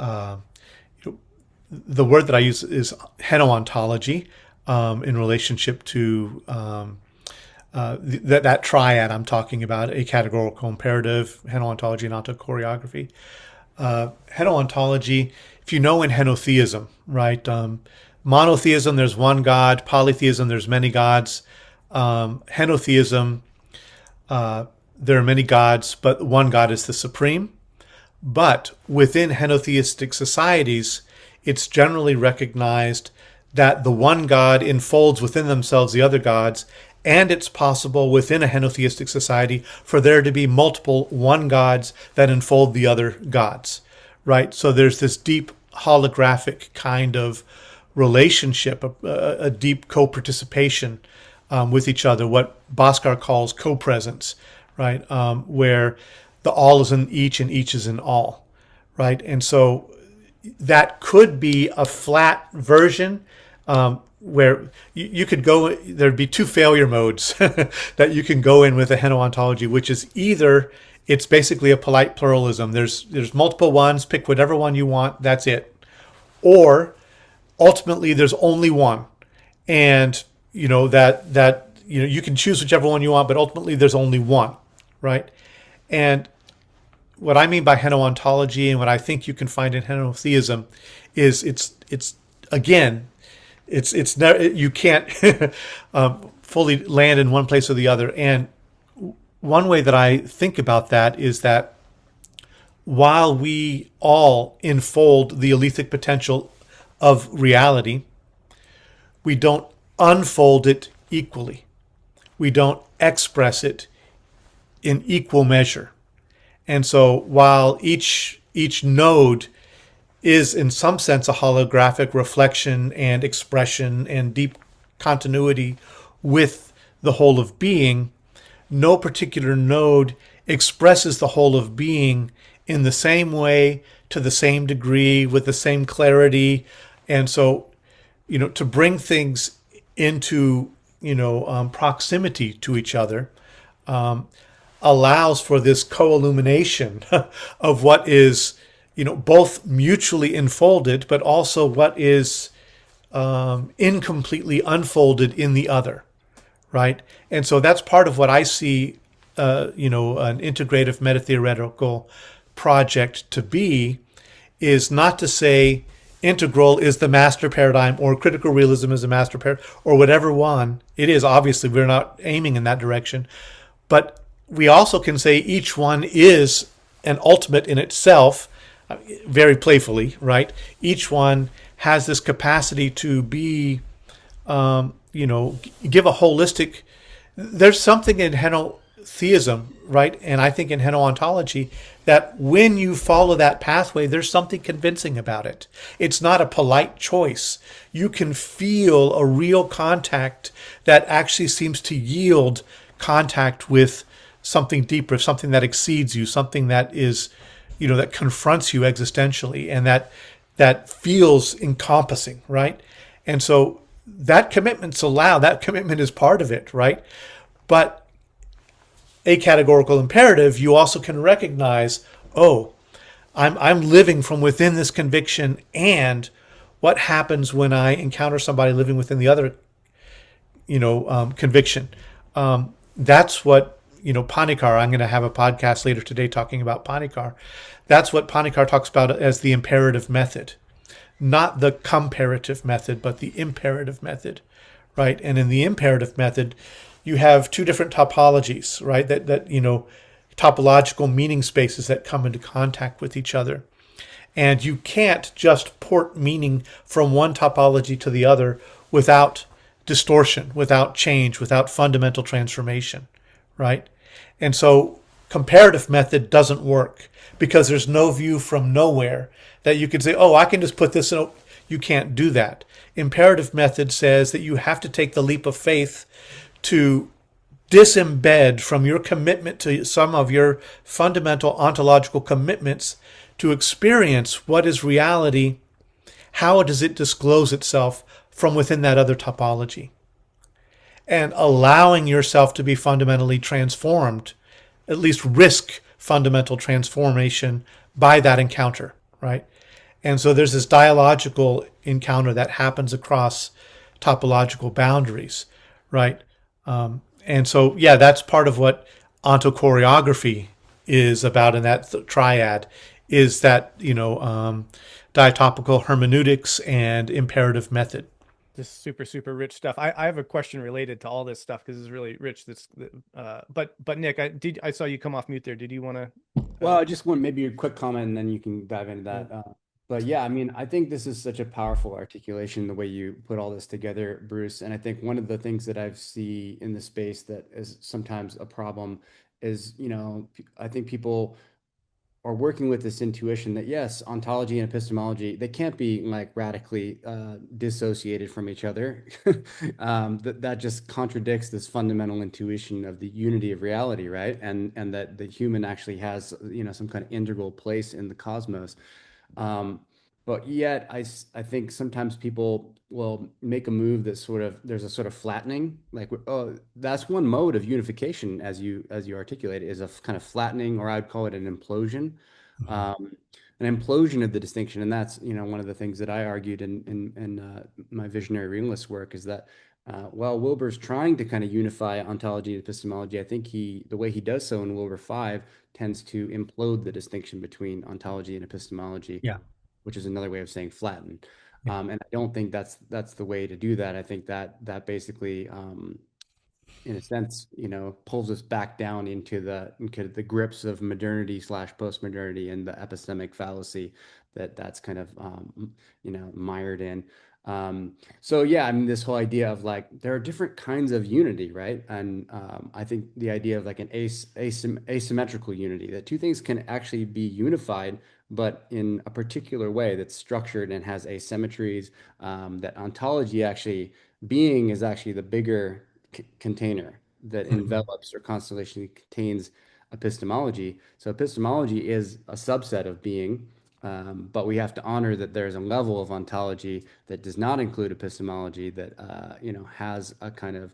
the word that I use is Heno-ontology, in relationship to that triad I'm talking about: a-categorical imperative, Heno-ontology, and onto-choreography. Heno-ontology, if in henotheism, right? Monotheism, there's one God. Polytheism, there's many gods. Henotheism, there are many gods, but one God is the supreme. But within henotheistic societies, it's generally recognized that the one God enfolds within themselves the other gods, and it's possible within a henotheistic society for there to be multiple one gods that enfold the other gods, right? So there's this deep holographic kind of relationship, a deep co-participation with each other, what Bhaskar calls co-presence, right? Where the all is in each and each is in all, right? And so that could be a flat version where you could go, there'd be two failure modes that you can go in with a Heno-ontology, which is either it's basically a polite pluralism. There's multiple ones, pick whatever one you want, that's it. Or ultimately there's only one. And that you can choose whichever one you want, but ultimately there's only one, right? And what I mean by Heno-ontology, and what I think you can find in henotheism, is it's you can't fully land in one place or the other. And one way that I think about that is that while we all enfold the alethic potential of reality, we don't unfold it equally. We don't express it in equal measure. And so while each node is in some sense a holographic reflection and expression and deep continuity with the whole of being, no particular node expresses the whole of being in the same way to the same degree with the same clarity. And so, to bring things into, proximity to each other, allows for this co-illumination of what is, both mutually enfolded, but also what is incompletely unfolded in the other, right? And so that's part of what I see, an integrative metatheoretical project to be, is not to say integral is the master paradigm or critical realism is the master paradigm or whatever one it is. Obviously, we're not aiming in that direction, but we also can say each one is an ultimate in itself, very playfully, right? Each one has this capacity to be, give a holistic. There's something in henotheism, right? And I think in Heno-ontology that when you follow that pathway, there's something convincing about it. It's not a polite choice. You can feel a real contact that actually seems to yield contact with something deeper, something that exceeds you, something that is, that confronts you existentially, and that feels encompassing, right? And so that commitment's allowed. That commitment is part of it, right? But a-categorical imperative, you also can recognize, I'm living from within this conviction, and what happens when I encounter somebody living within the other, conviction. That's what, Panikar, I'm going to have a podcast later today talking about Panikar. That's what Panikar talks about as the imperative method, not the comparative method, but the imperative method, right? And in the imperative method, you have two different topologies, right? That topological meaning spaces that come into contact with each other. And you can't just port meaning from one topology to the other without distortion, without change, without fundamental transformation, right? And so comparative method doesn't work because there's no view from nowhere that you can say, I can just put this in. You can't do that. Imperative method says that you have to take the leap of faith to disembed from your commitment to some of your fundamental ontological commitments to experience what is reality. How does it disclose itself from within that other topology? And allowing yourself to be fundamentally transformed, at least risk fundamental transformation by that encounter, right? And so there's this dialogical encounter that happens across topological boundaries, right? And so, that's part of what ontochoreography is about in that triad, is that, diatopical hermeneutics and imperative method. This super, super rich stuff. I have a question related to all this stuff because it's really rich. But Nick, I saw you come off mute there. Did you want to? Well, I just want maybe a quick comment and then you can dive into that. But yeah, I mean, I think this is such a powerful articulation, the way you put all this together, Bruce. And I think one of the things that I see in the space that is sometimes a problem is, I think people are working with this intuition that yes, ontology and epistemology, they can't be like radically dissociated from each other. That just contradicts this fundamental intuition of the unity of reality, right? And that the human actually has, some kind of integral place in the cosmos. But yet I think sometimes people will make a move that there's a sort of flattening, like, that's one mode of unification, as you articulate, is a kind of flattening, or I'd call it an implosion. An implosion of the distinction. And that's, one of the things that I argued in my visionary realist work is that, while Wilber's trying to kind of unify ontology and epistemology, I think the way he does so in Wilber 5 tends to implode the distinction between ontology and epistemology, which is another way of saying flatten. And I don't think that's the way to do that. I think that basically, in a sense, pulls us back down into the grips of modernity / postmodernity and the epistemic fallacy that's kind of mired in. So yeah, I mean, this whole idea of like there are different kinds of unity, right? And I think the idea of like an asymmetrical unity, that two things can actually be unified, but in a particular way that's structured and has asymmetries. That ontology actually, being is actually the bigger container that envelops or constellationally contains epistemology. So epistemology is a subset of being. But we have to honor that there's a level of ontology that does not include epistemology that has a kind of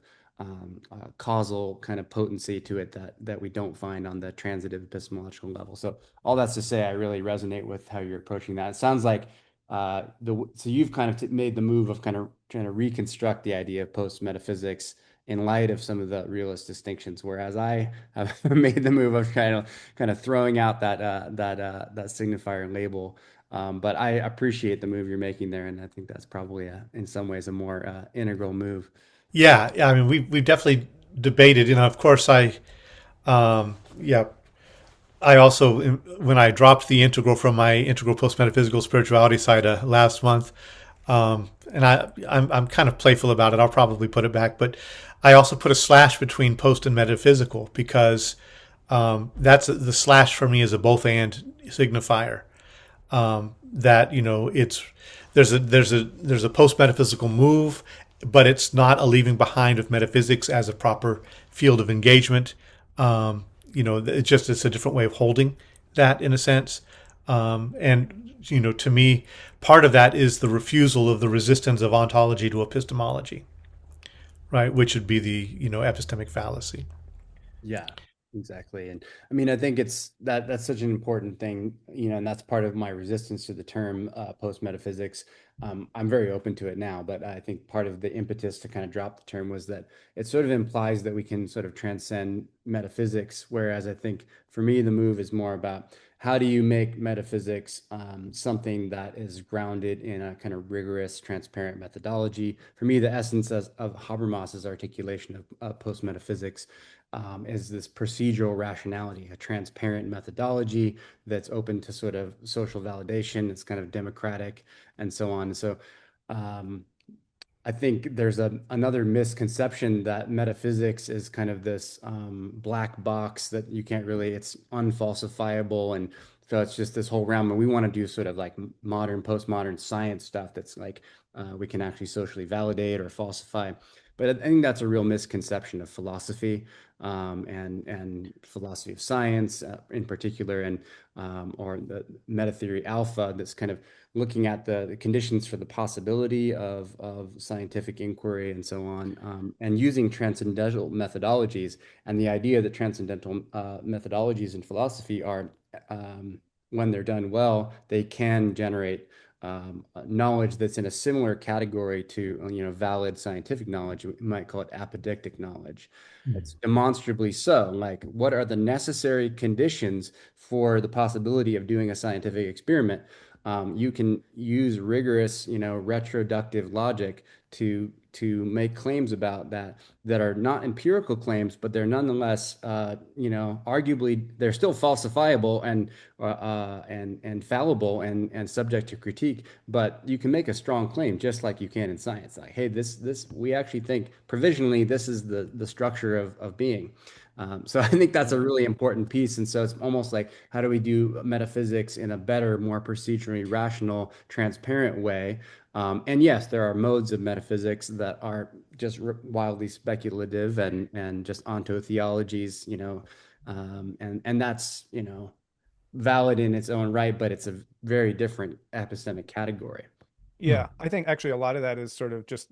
causal kind of potency to it that we don't find on the transitive epistemological level. So all that's to say, I really resonate with how you're approaching that. It sounds like so you've kind of made the move of kind of trying to reconstruct the idea of post metaphysics in light of some of the realist distinctions, whereas I have made the move of kind of throwing out that signifier and label. But I appreciate the move you're making there, and I think that's probably in some ways a more integral move. Yeah, I mean, we've definitely debated, and of course, yeah, I also, when I dropped the integral from my integral post metaphysical spirituality side last month, and I'm kind of playful about it. I'll probably put it back, but I also put a slash between post and metaphysical because that's the slash for me is a both and signifier. That it's there's a post metaphysical move, but it's not a leaving behind of metaphysics as a proper field of engagement. It's a different way of holding that in a sense. And to me, part of that is the refusal of the resistance of ontology to epistemology, right? Which would be the epistemic fallacy. Yeah, exactly. And I mean, I think that's such an important thing, and that's part of my resistance to the term post metaphysics. I'm very open to it now, but I think part of the impetus to kind of drop the term was that it sort of implies that we can sort of transcend metaphysics. Whereas I think for me, the move is more about how do you make metaphysics something that is grounded in a kind of rigorous, transparent methodology. For me, the essence of Habermas's articulation of post metaphysics is this procedural rationality, a transparent methodology that's open to sort of social validation. It's kind of democratic and so on. So I think there's another misconception that metaphysics is kind of this black box that you can't really, it's unfalsifiable. And so it's just this whole realm. And we want to do sort of like modern, postmodern science stuff that's like we can actually socially validate or falsify. But I think that's a real misconception of philosophy and philosophy of science in particular, and or the Metatheory alpha that's kind of looking at the conditions for the possibility of scientific inquiry and so on, and using transcendental methodologies. And the idea that transcendental methodologies in philosophy are, when they're done well, they can generate knowledge that's in a similar category to valid scientific knowledge. We might call it apodictic knowledge. It's demonstrably so. Like, what are the necessary conditions for the possibility of doing a scientific experiment? You can use rigorous, retroductive logic to make claims about that are not empirical claims, but they're nonetheless, arguably they're still falsifiable and fallible and subject to critique. But you can make a strong claim just like you can in science. Like, hey, this we actually think provisionally this is the structure of being. So I think that's a really important piece. And so it's almost like, how do we do metaphysics in a better, more procedurally rational, transparent way? And yes, there are modes of metaphysics that are just wildly speculative and just ontotheologies, and that's, valid in its own right, but it's a very different epistemic category. Yeah, I think actually a lot of that is sort of just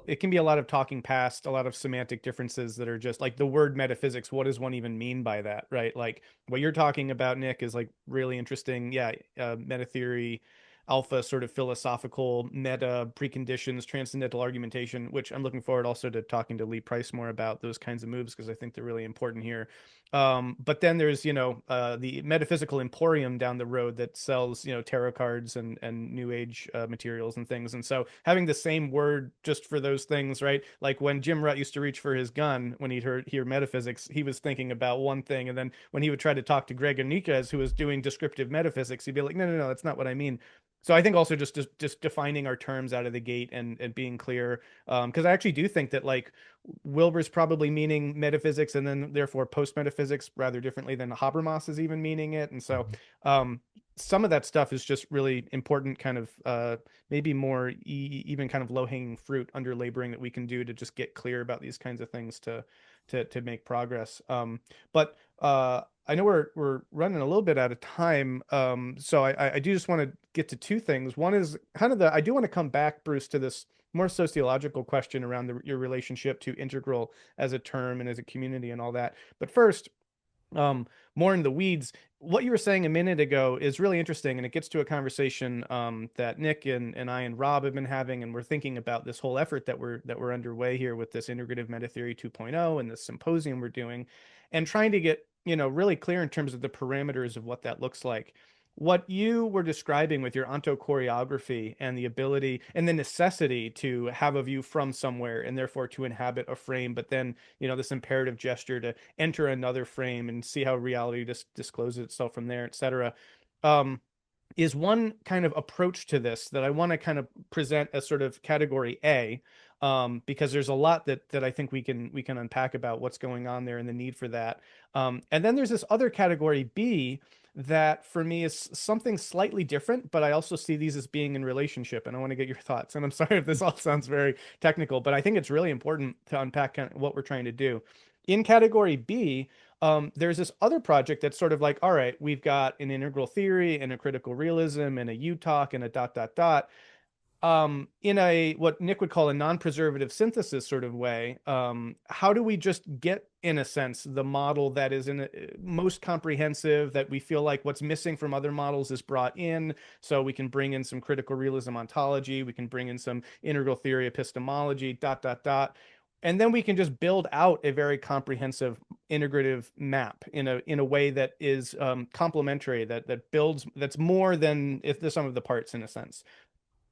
it can be a lot of talking past, a lot of semantic differences that are just like the word metaphysics. What does one even mean by that, right? Like what you're talking about, Nick, is like really interesting. Yeah, metatheory, alpha, sort of philosophical meta preconditions, transcendental argumentation, which I'm looking forward also to talking to Lee Price more about those kinds of moves because I think they're really important here. But then there's, the metaphysical emporium down the road that sells, tarot cards and new age materials and things. And so having the same word just for those things, right? Like when Jim Rutt used to reach for his gun, when he'd hear metaphysics, he was thinking about one thing. And then when he would try to talk to Greg Enriquez, who was doing descriptive metaphysics, he'd be like, no, that's not what I mean. So I think also just defining our terms out of the gate and being clear, because I actually do think that like Wilber's probably meaning metaphysics and then therefore post metaphysics rather differently than Habermas is even meaning it. And so some of that stuff is just really important, kind of maybe more even kind of low hanging fruit under laboring that we can do to just get clear about these kinds of things to make progress. But I know we're running a little bit out of time, so I do just want to get to two things. One is kind of I do want to come back, Bruce, to this more sociological question around your relationship to integral as a term and as a community and all that. But first, more in the weeds, what you were saying a minute ago is really interesting, and it gets to a conversation that Nick and I and Rob have been having, and we're thinking about this whole effort that we're underway here with this Integrative Metatheory 2.0 and this symposium we're doing, and trying to get really clear in terms of the parameters of what that looks like. What you were describing with your ontochoreography and the ability and the necessity to have a view from somewhere and therefore to inhabit a frame, but then this imperative gesture to enter another frame and see how reality discloses itself from there, etc., is one kind of approach to this that I want to kind of present as sort of category A, because there's a lot that I think we can unpack about what's going on there and the need for that. And then there's this other category B that for me is something slightly different, but I also see these as being in relationship, and I want to get your thoughts. And I'm sorry if this all sounds very technical, but I think it's really important to unpack kind of what we're trying to do. In category B, there's this other project that's sort of like, all right, we've got an integral theory and a critical realism and a U-talk and a ... In a what Nick would call a non-preservative synthesis sort of way. How do we just get, in a sense, the model that is most comprehensive, that we feel like what's missing from other models is brought in, so we can bring in some critical realism ontology, we can bring in some integral theory epistemology, ... And then we can just build out a very comprehensive integrative map in a way that is complementary, that's more than if the sum of the parts, in a sense.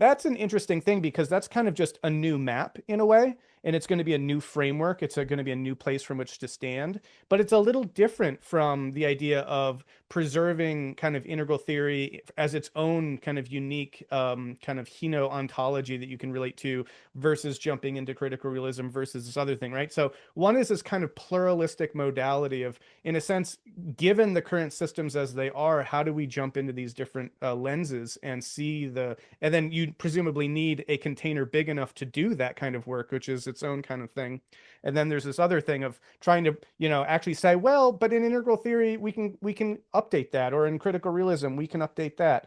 That's an interesting thing, because that's kind of just a new map in a way, and it's going to be a new framework. It's going to be a new place from which to stand, but it's a little different from the idea of preserving kind of integral theory as its own kind of unique kind of Heno-ontology that you can relate to, versus jumping into critical realism versus this other thing, right? So one is this kind of pluralistic modality of, in a sense, given the current systems as they are, how do we jump into these different lenses and see and then you presumably need a container big enough to do that kind of work, which is its own kind of thing. And then there's this other thing of trying to, actually say, well, but in integral theory, we can update that, or in critical realism, we can update that.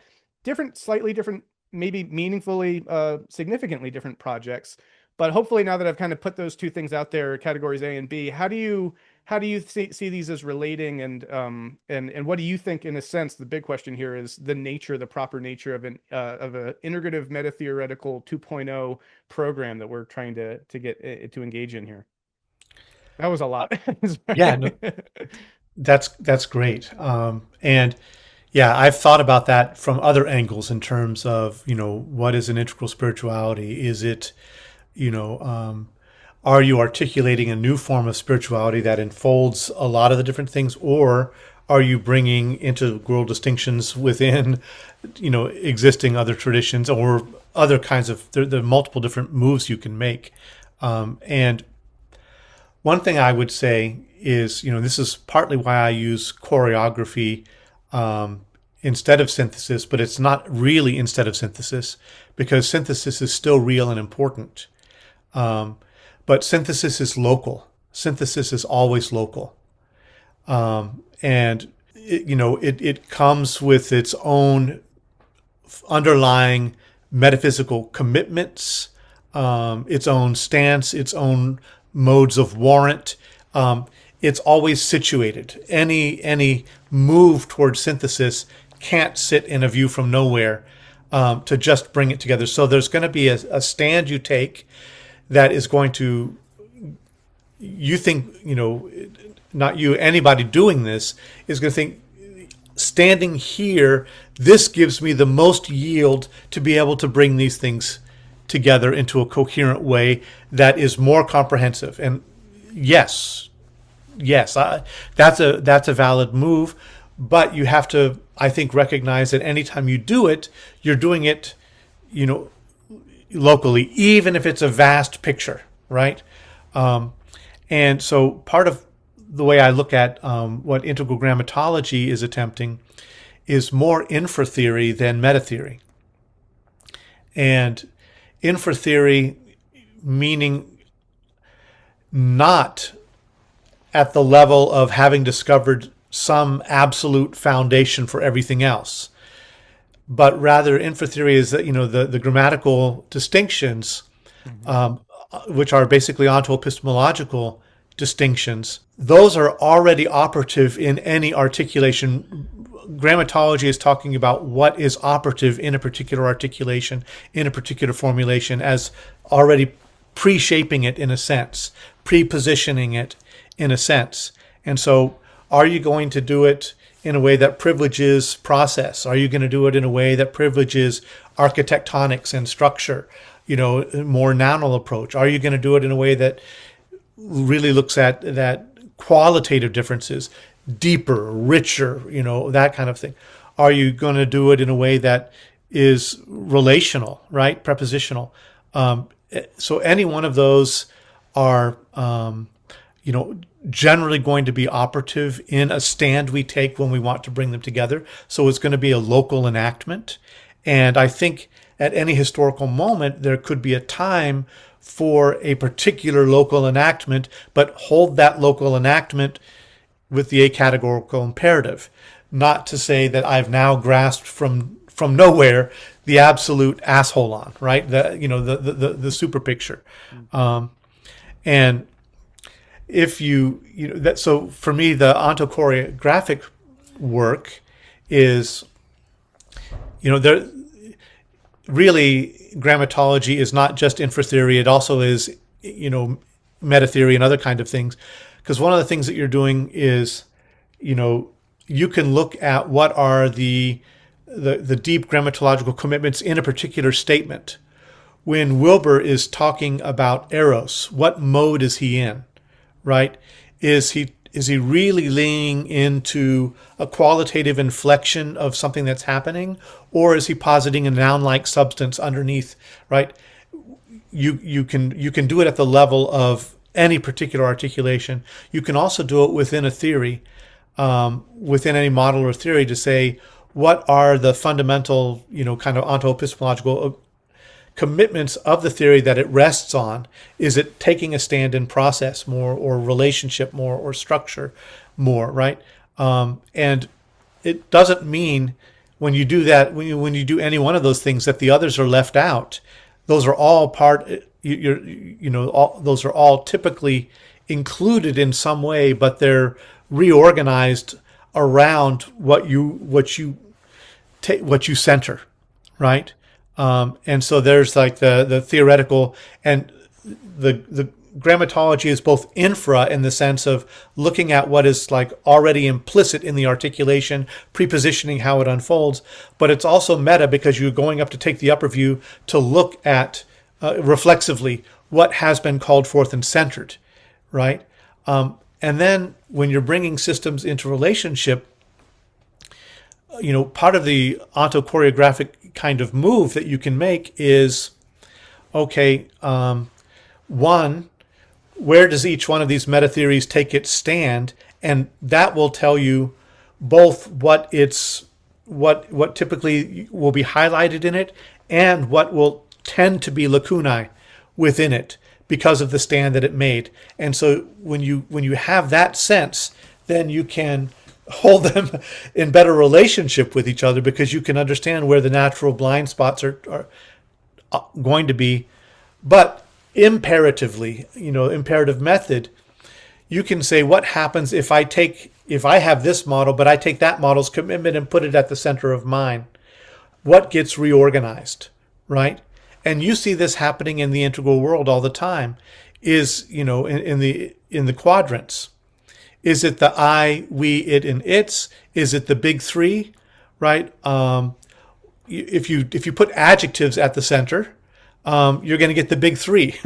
Slightly different, maybe meaningfully, significantly different projects. But hopefully, now that I've kind of put those two things out there, categories A and B, how do you see these as relating, and what do you think, in a sense, the big question here is the proper nature of an integrative metatheoretical 2.0 program that we're trying to get to engage in here? That was a lot. Yeah, no, that's great. And yeah, I've thought about that from other angles in terms of, what is an integral spirituality? Is it, are you articulating a new form of spirituality that enfolds a lot of the different things, or are you bringing integral distinctions within, existing other traditions, or other kinds of, there are multiple different moves you can make. And one thing I would say is, this is partly why I use choreography instead of synthesis, but it's not really instead of synthesis, because synthesis is still real and important. But synthesis is local. Synthesis is always local. And it comes with its own underlying metaphysical commitments, its own stance, its own modes of warrant. It's always situated. Any move towards synthesis can't sit in a view from nowhere to just bring it together. So there's going to be a stand you take that is going to, you think, not you, anybody doing this is going to think, standing here, this gives me the most yield to be able to bring these things together into a coherent way that is more comprehensive. And yes, that's a valid move, but you have to, I think, recognize that anytime you do it, you're doing it, locally, even if it's a vast picture, right? And so part of the way I look at what integral grammatology is attempting is more infra theory than meta theory. And infra theory meaning not at the level of having discovered some absolute foundation for everything else. But rather, infer theory is that, the grammatical distinctions, which are basically onto-epistemological distinctions, those are already operative in any articulation. Grammatology is talking about what is operative in a particular articulation, in a particular formulation, as already pre-shaping it in a sense, pre-positioning it in a sense. And so, are you going to do it in a way that privileges process? Are you going to do it in a way that privileges architectonics and structure, more nounal approach? Are you going to do it in a way that really looks at that qualitative differences, deeper, richer, that kind of thing? Are you going to do it in a way that is relational, right? Prepositional. So any one of those are, generally going to be operative in a stand we take when we want to bring them together. So it's going to be a local enactment. And I think at any historical moment, there could be a time for a particular local enactment, but hold that local enactment with the a-categorical imperative. Not to say that I've now grasped from nowhere the absolute assholon, right? The super picture. And if so for me, the ontochoreographic work is, there really, grammatology is not just infer theory. It also is, metatheory and other kind of things. Because one of the things that you're doing is, you can look at what are the deep grammatological commitments in a particular statement. When Wilber is talking about eros, what mode is he in, right? Is he really leaning into a qualitative inflection of something that's happening, or is he positing a noun-like substance underneath, right? You can do it at the level of any particular articulation. You can also do it within a theory, within any model or theory, to say what are the fundamental, kind of onto-epistemological commitments of the theory that it rests on. Is it taking a stand in process more, or relationship more, or structure more, right? And it doesn't mean when you do that, when you do any one of those things, that the others are left out. Those are all part. Those are all typically included in some way, but they're reorganized around what you center, right? And so there's like the theoretical, and the grammatology is both infra in the sense of looking at what is like already implicit in the articulation, prepositioning how it unfolds, but it's also meta because you're going up to take the upper view to look at reflexively what has been called forth and centered, right? And then when you're bringing systems into relationship, part of the ontochoreographic kind of move that you can make is, okay, one, where does each one of these meta theories take its stand? And that will tell you both what typically will be highlighted in it and what will tend to be lacunae within it because of the stand that it made. And so when you have that sense, then you can hold them in better relationship with each other, because you can understand where the natural blind spots are going to be. But imperatively, imperative method, you can say what happens if I have this model, but I take that model's commitment and put it at the center of mine. What gets reorganized, right? And you see this happening in the integral world all the time. Is in the quadrants. Is it the I, we, it, and its? Is it the big three, right? If you put adjectives at the center, you're going to get the big three,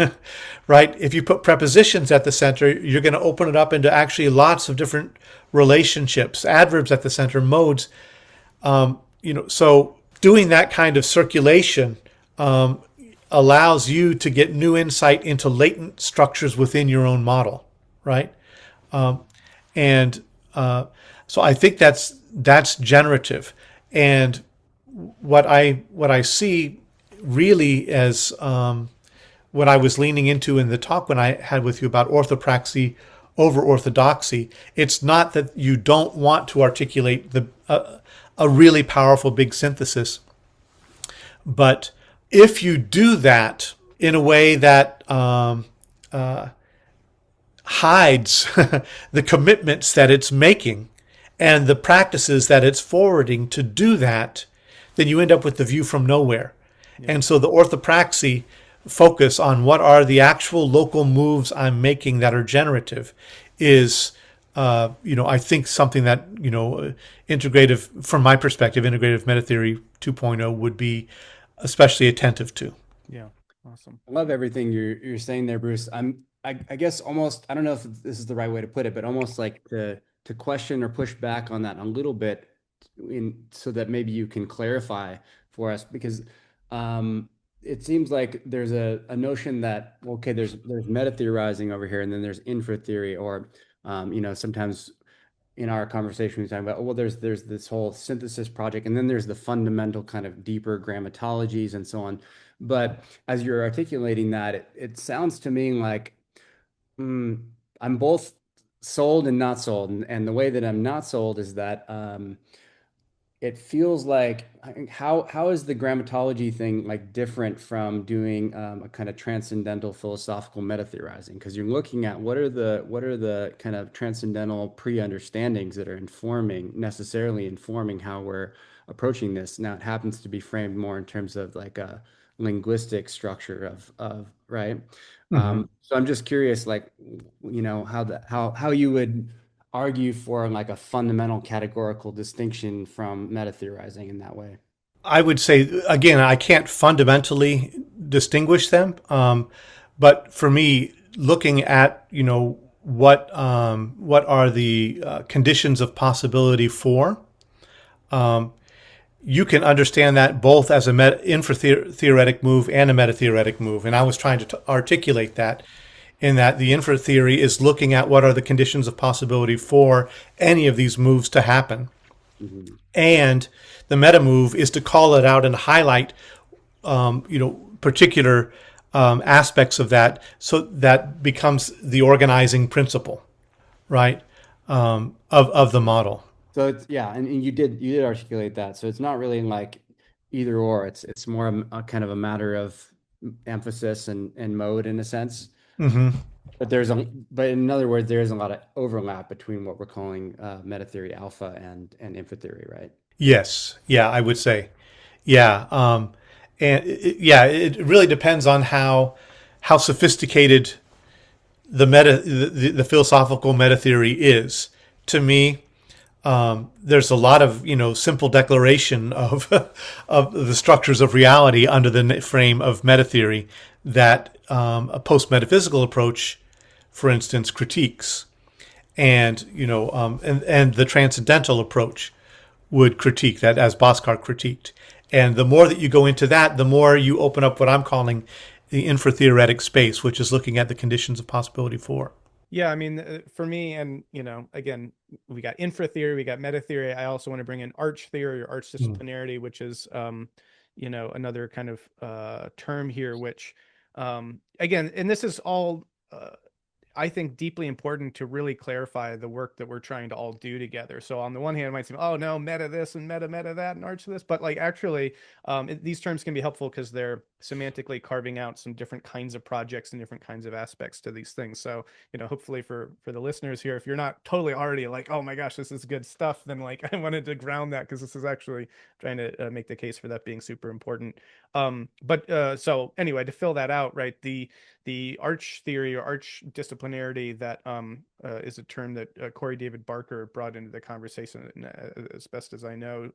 right? If you put prepositions at the center, you're going to open it up into actually lots of different relationships. Adverbs at the center, modes. So doing that kind of circulation allows you to get new insight into latent structures within your own model, right? So I think that's generative. And what I see really as what I was leaning into in the talk when I had with you about orthopraxy over orthodoxy. It's not that you don't want to articulate a really powerful big synthesis, but if you do that in a way that hides the commitments that it's making and the practices that it's forwarding to do that, then you end up with the view from nowhere. Yeah. And so the orthopraxy focus on what are the actual local moves I'm making that are generative is, I think something that, integrative, from my perspective, integrative metatheory 2.0 would be especially attentive to. Yeah, awesome. I love everything you're saying there, Bruce. I guess almost, I don't know if this is the right way to put it, but almost like to question or push back on that a little bit, so that maybe you can clarify for us, because it seems like there's a notion that, okay, there's meta theorizing over here, and then there's infra theory, or sometimes in our conversation we talk about, well, there's this whole synthesis project, and then there's the fundamental kind of deeper grammatologies and so on. But as you're articulating that, it sounds to me like I'm both sold and not sold, and the way that I'm not sold is that it feels like, how is the grammatology thing like different from doing a kind of transcendental philosophical meta-theorizing? Because you're looking at what are the kind of transcendental pre-understandings that are necessarily informing how we're approaching this. Now it happens to be framed more in terms of like a linguistic structure of right. Mm-hmm. So I'm just curious, like, how you would argue for like a fundamental categorical distinction from meta-theorizing in that way. I would say, again, I can't fundamentally distinguish them, but for me, looking at what are the conditions of possibility for, you can understand that both as a infra-theoretic move and a meta-theoretic move, and I was trying to articulate that, in that the infra theory is looking at what are the conditions of possibility for any of these moves to happen. Mm-hmm. And the meta move is to call it out and highlight, particular aspects of that, so that becomes the organizing principle, right, of the model. So it's, yeah, and you did articulate that. So it's not really like either or. It's more a kind of a matter of emphasis and mode in a sense. Mm-hmm. But in other words, there is a lot of overlap between what we're calling meta theory alpha and infra theory, right? Yes. Yeah, I would say. Yeah. It really depends on how sophisticated the philosophical meta theory is. To me, there's a lot of simple declaration of the structures of reality under the frame of meta theory that a post-metaphysical approach, for instance, critiques, and and the transcendental approach would critique that, as Bhaskar critiqued. And the more that you go into that, the more you open up what I'm calling the infra-theoretic space, which is looking at the conditions of possibility for. Yeah, I mean, for me, and again, we got infra theory, we got meta theory. I also want to bring in arch theory or arch disciplinarity, which is another kind of term here, which again, and this is all I think deeply important to really clarify the work that we're trying to all do together. So on the one hand, it might seem, oh no, meta this and meta that and arch this, but like actually these terms can be helpful because they're semantically carving out some different kinds of projects and different kinds of aspects to these things. So, hopefully for the listeners here, if you're not totally already like, oh my gosh, this is good stuff, then like I wanted to ground that because this is actually trying to make the case for that being super important. So anyway, to fill that out, right, the arch theory or arch disciplinarity that is a term that Corey David Barker brought into the conversation, as best as I know,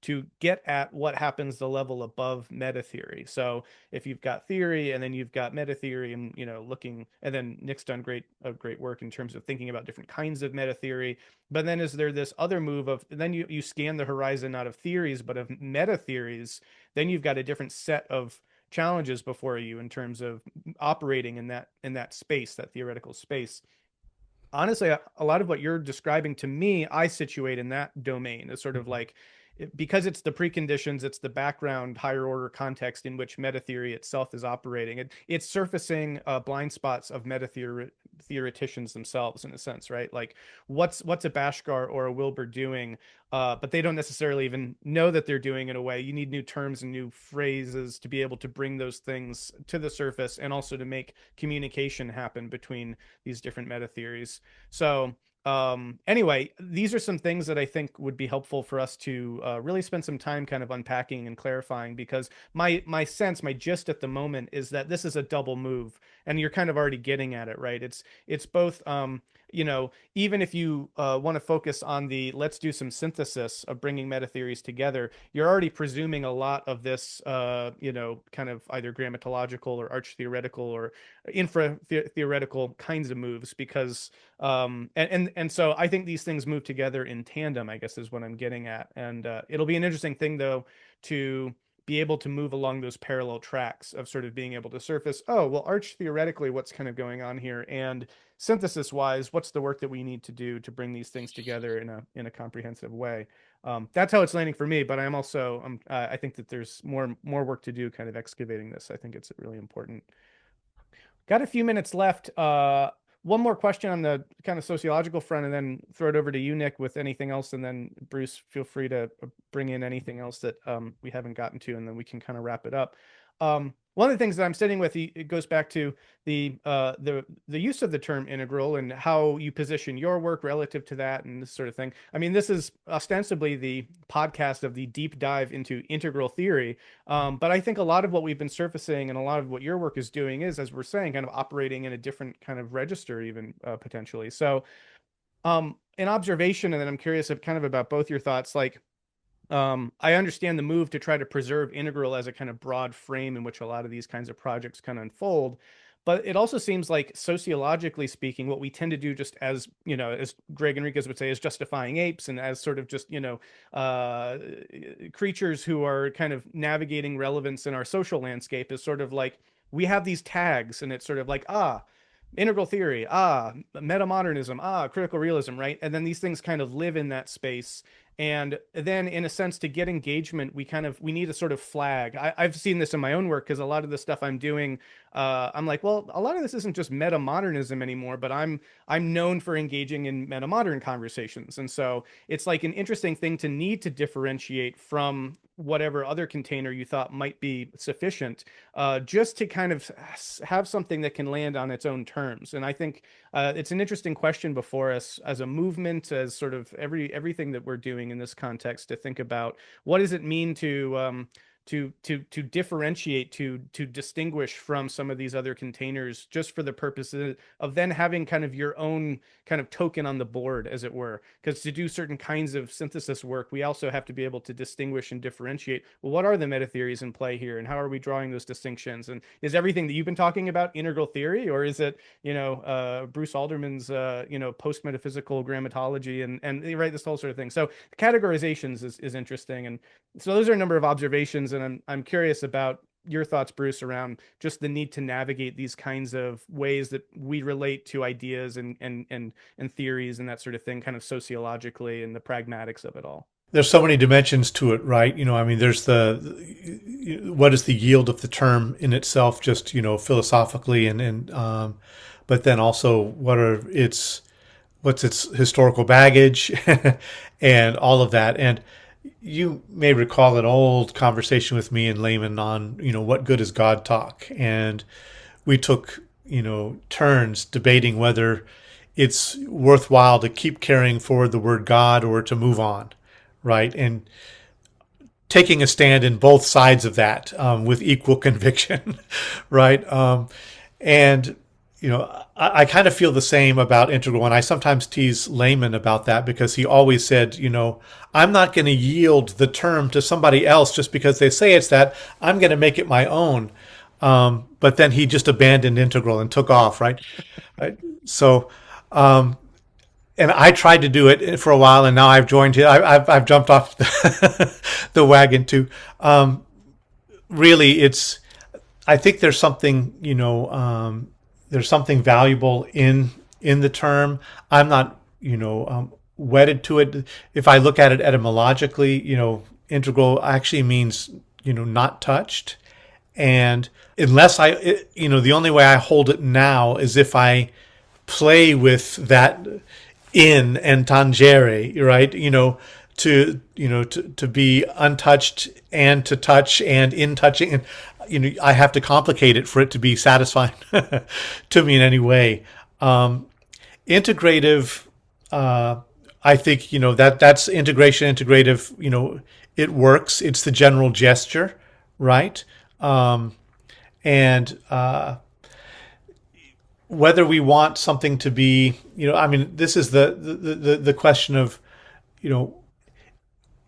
to get at what happens the level above meta theory. So if you've got theory and then you've got meta theory, and looking, and then Nick's done great work in terms of thinking about different kinds of meta theory. But then is there this other move of, then you scan the horizon not of theories but of meta theories? Then you've got a different set of challenges before you in terms of operating in that space, that theoretical space. Honestly, a lot of what you're describing to me, I situate in that domain as sort of like, because it's the preconditions, it's the background, higher order context in which meta theory itself is operating. It's surfacing blind spots of meta theoreticians themselves in a sense, right? Like what's a Bhaskar or a Wilber doing, but they don't necessarily even know that they're doing it in a way. You need new terms and new phrases to be able to bring those things to the surface and also to make communication happen between these different meta theories. So anyway, these are some things that I think would be helpful for us to really spend some time kind of unpacking and clarifying, because my gist at the moment is that this is a double move, and you're kind of already getting at it, right? It's both even if you want to focus on the let's do some synthesis of bringing meta theories together, you're already presuming a lot of this kind of either grammatological or arch theoretical or infra theoretical kinds of moves, because and so I think these things move together in tandem, I guess is what I'm getting at. And it'll be an interesting thing though to be able to move along those parallel tracks of sort of being able to surface, oh, well, arch theoretically, what's kind of going on here, and synthesis wise, what's the work that we need to do to bring these things together in a comprehensive way. That's how it's landing for me, but I'm also I think that there's more work to do kind of excavating this. I think it's really important. Got a few minutes left. One more question on the kind of sociological front, and then throw it over to you, Nick, with anything else. And then Bruce, feel free to bring in anything else that we haven't gotten to, and then we can kind of wrap it up. One of the things that I'm sitting with, it goes back to the use of the term integral and how you position your work relative to that and this sort of thing. I mean, this is ostensibly the podcast of the deep dive into integral theory. But I think a lot of what we've been surfacing and a lot of what your work is doing is, as we're saying, kind of operating in a different kind of register, even potentially. So an observation, and then I'm curious about both your thoughts, like, I understand the move to try to preserve integral as a kind of broad frame in which a lot of these kinds of projects kind of unfold. But it also seems like, sociologically speaking, what we tend to do, just as, as Greg Enriquez would say, is justifying apes, and as sort of just, creatures who are kind of navigating relevance in our social landscape, is sort of like, we have these tags, and it's sort of like, integral theory, metamodernism, critical realism, right? And then these things kind of live in that space. And then, in a sense, to get engagement, we need a sort of flag. I've seen this in my own work, because a lot of the stuff I'm doing, I'm like, well, a lot of this isn't just metamodernism anymore, but I'm known for engaging in metamodern conversations. And so it's like an interesting thing to need to differentiate from whatever other container you thought might be sufficient, just to kind of have something that can land on its own terms. And I think it's an interesting question before us as a movement, as sort of everything that we're doing in this context, to think about what does it mean to differentiate, to distinguish from some of these other containers, just for the purpose of then having kind of your own kind of token on the board, as it were. Because to do certain kinds of synthesis work, we also have to be able to distinguish and differentiate, well, what are the meta theories in play here, and how are we drawing those distinctions? And is everything that you've been talking about integral theory, or is it, Bruce Alderman's, post-metaphysical grammatology, and right, this whole sort of thing. So categorizations is interesting. And so those are a number of observations, and I'm curious about your thoughts, Bruce, around just the need to navigate these kinds of ways that we relate to ideas and theories and that sort of thing, kind of sociologically, and the pragmatics of it all. There's so many dimensions to it, right? There's what is the yield of the term in itself, just, philosophically, but then also what's its historical baggage and all of that. And you may recall an old conversation with me and Layman on, what good is God talk? And we took, turns debating whether it's worthwhile to keep carrying forward the word God or to move on, right? And taking a stand in both sides of that with equal conviction, right? I kind of feel the same about integral, and I sometimes tease Layman about that, because he always said, I'm not going to yield the term to somebody else just because they say it's that. I'm going to make it my own. But then he just abandoned integral and took off, right? So, and I tried to do it for a while, and now I've joined him. I've jumped off the wagon too. Really, I think there's something, there's something valuable in the term. I'm not, wedded to it. If I look at it etymologically, integral actually means, not touched. And unless the only way I hold it now is if I play with that in and tangere, right? To be untouched and to touch and in touching, and I have to complicate it for it to be satisfying to me in any way. Integrative, I think that's integration. Integrative, it works. It's the general gesture, right? And whether we want something to be, this is the question of,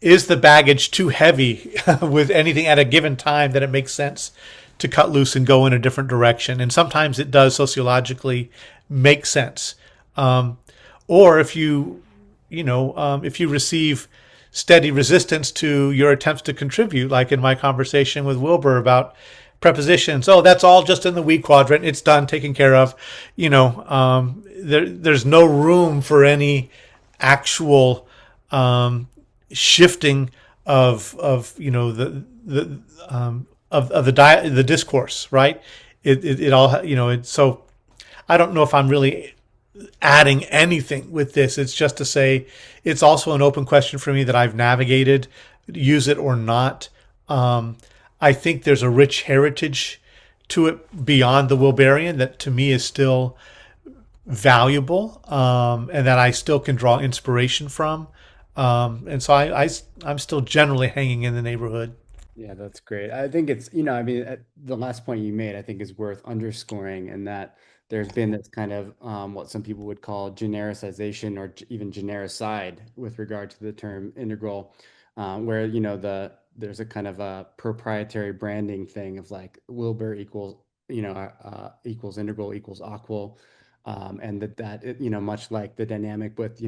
is the baggage too heavy with anything at a given time that it makes sense to cut loose and go in a different direction? And sometimes it does sociologically make sense. Or if if you receive steady resistance to your attempts to contribute, like in my conversation with Wilber about prepositions, oh, that's all just in the we quadrant, it's done, taken care of. There's no room for any actual shifting of the discourse, right? It all so I don't know if I'm really adding anything with this. It's just to say it's also an open question for me that I've navigated, use it or not. I think there's a rich heritage to it beyond the Wilberian that to me is still valuable, and that I still can draw inspiration from. And so I'm still generally hanging in the neighborhood. Yeah, that's great. I think it's, the last point you made, I think is worth underscoring, and that there's been this kind of what some people would call genericization or even genericide with regard to the term integral, where, there's a kind of a proprietary branding thing of like Wilber equals, equals integral equals AQAL. And that much like the dynamic with,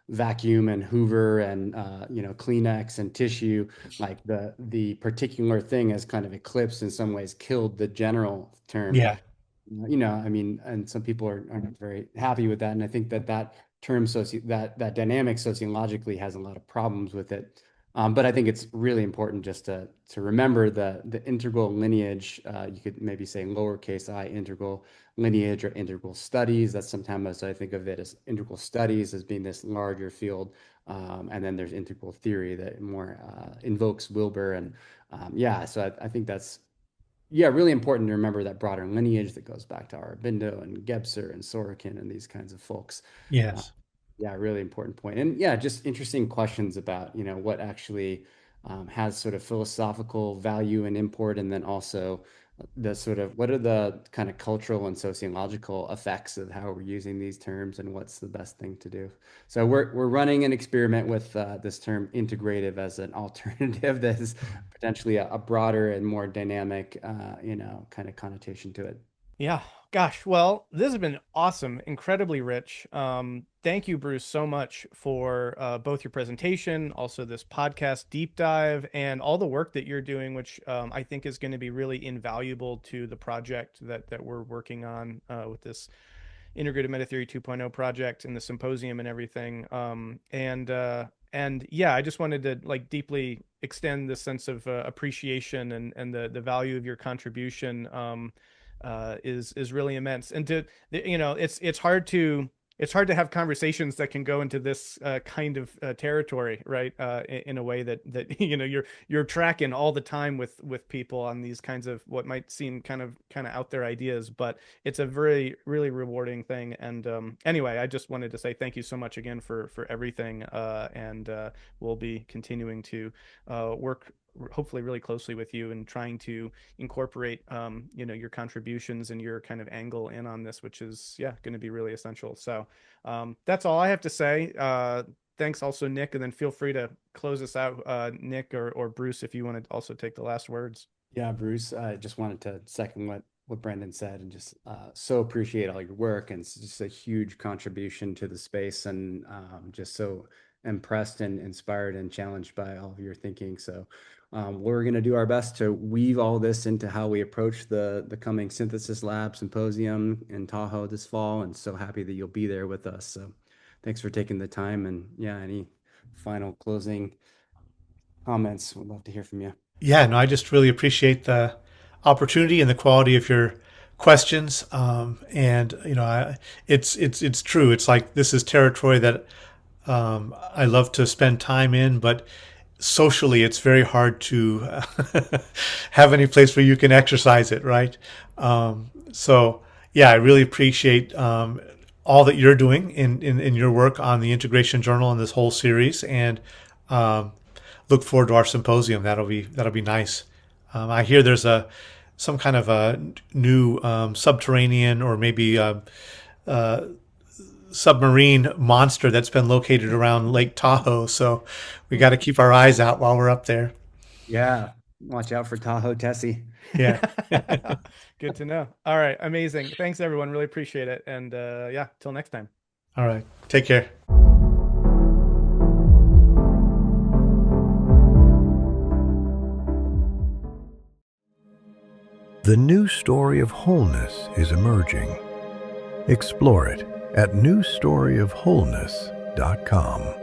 vacuum and Hoover and, Kleenex and tissue, like the particular thing has kind of eclipsed, in some ways killed the general term. Yeah. And some people aren't very happy with that. And I think that term, that dynamic sociologically has a lot of problems with it. But I think it's really important just to remember the integral lineage. You could maybe say lowercase I integral lineage or integral studies. That's sometimes I think of it as integral studies as being this larger field. And then there's integral theory that more invokes Wilber. And so I think that's really important to remember that broader lineage that goes back to Aurobindo and Gebser and Sorokin and these kinds of folks. Yes. Really important point. And just interesting questions about, what actually has sort of philosophical value and import, and then also the sort of what are the kind of cultural and sociological effects of how we're using these terms and what's the best thing to do. So we're running an experiment with this term integrative as an alternative that is potentially a broader and more dynamic, kind of connotation to it. Yeah. Gosh. Well, this has been awesome, incredibly rich. Thank you, Bruce, so much for both your presentation, also this podcast deep dive, and all the work that you're doing, which I think is going to be really invaluable to the project that we're working on with this Integrative Metatheory 2.0 project and the symposium and everything. And I just wanted to like deeply extend this sense of appreciation and the value of your contribution. Is really immense, and it's hard to have conversations that can go into this kind of territory, right? In a way that you're tracking all the time with people on these kinds of what might seem kind of out there ideas, but it's a very really rewarding thing. And anyway, I just wanted to say thank you so much again for everything, and we'll be continuing to work hopefully really closely with you and trying to incorporate your contributions and your kind of angle in on this, which is going to be really essential. So that's all I have to say. Thanks also, Nick, and then feel free to close us out, Nick or Bruce, if you want to also take the last words. Bruce, I just wanted to second what Brendan said, and just so appreciate all your work, and it's just a huge contribution to the space, and just so impressed and inspired and challenged by all of your thinking. So we're going to do our best to weave all this into how we approach the coming Synthesis Lab Symposium in Tahoe this fall, and so happy that you'll be there with us. So thanks for taking the time, and any final closing comments, we'd love to hear from you. I just really appreciate the opportunity and the quality of your questions. And it's true. It's like this is territory that I love to spend time in, but socially it's very hard to have any place where you can exercise it, right? So yeah, I really appreciate all that you're doing in your work on the Integration Journal and this whole series, and look forward to our symposium. That'll be nice. I hear there's some kind of a new subterranean or maybe submarine monster that's been located around Lake Tahoe. So we got to keep our eyes out while we're up there. Yeah. Watch out for Tahoe Tessie. Yeah. Good to know. All right. Amazing. Thanks, everyone. Really appreciate it. And yeah, till next time. All right. Take care. The new story of wholeness is emerging. Explore it at newstoryofwholeness.com.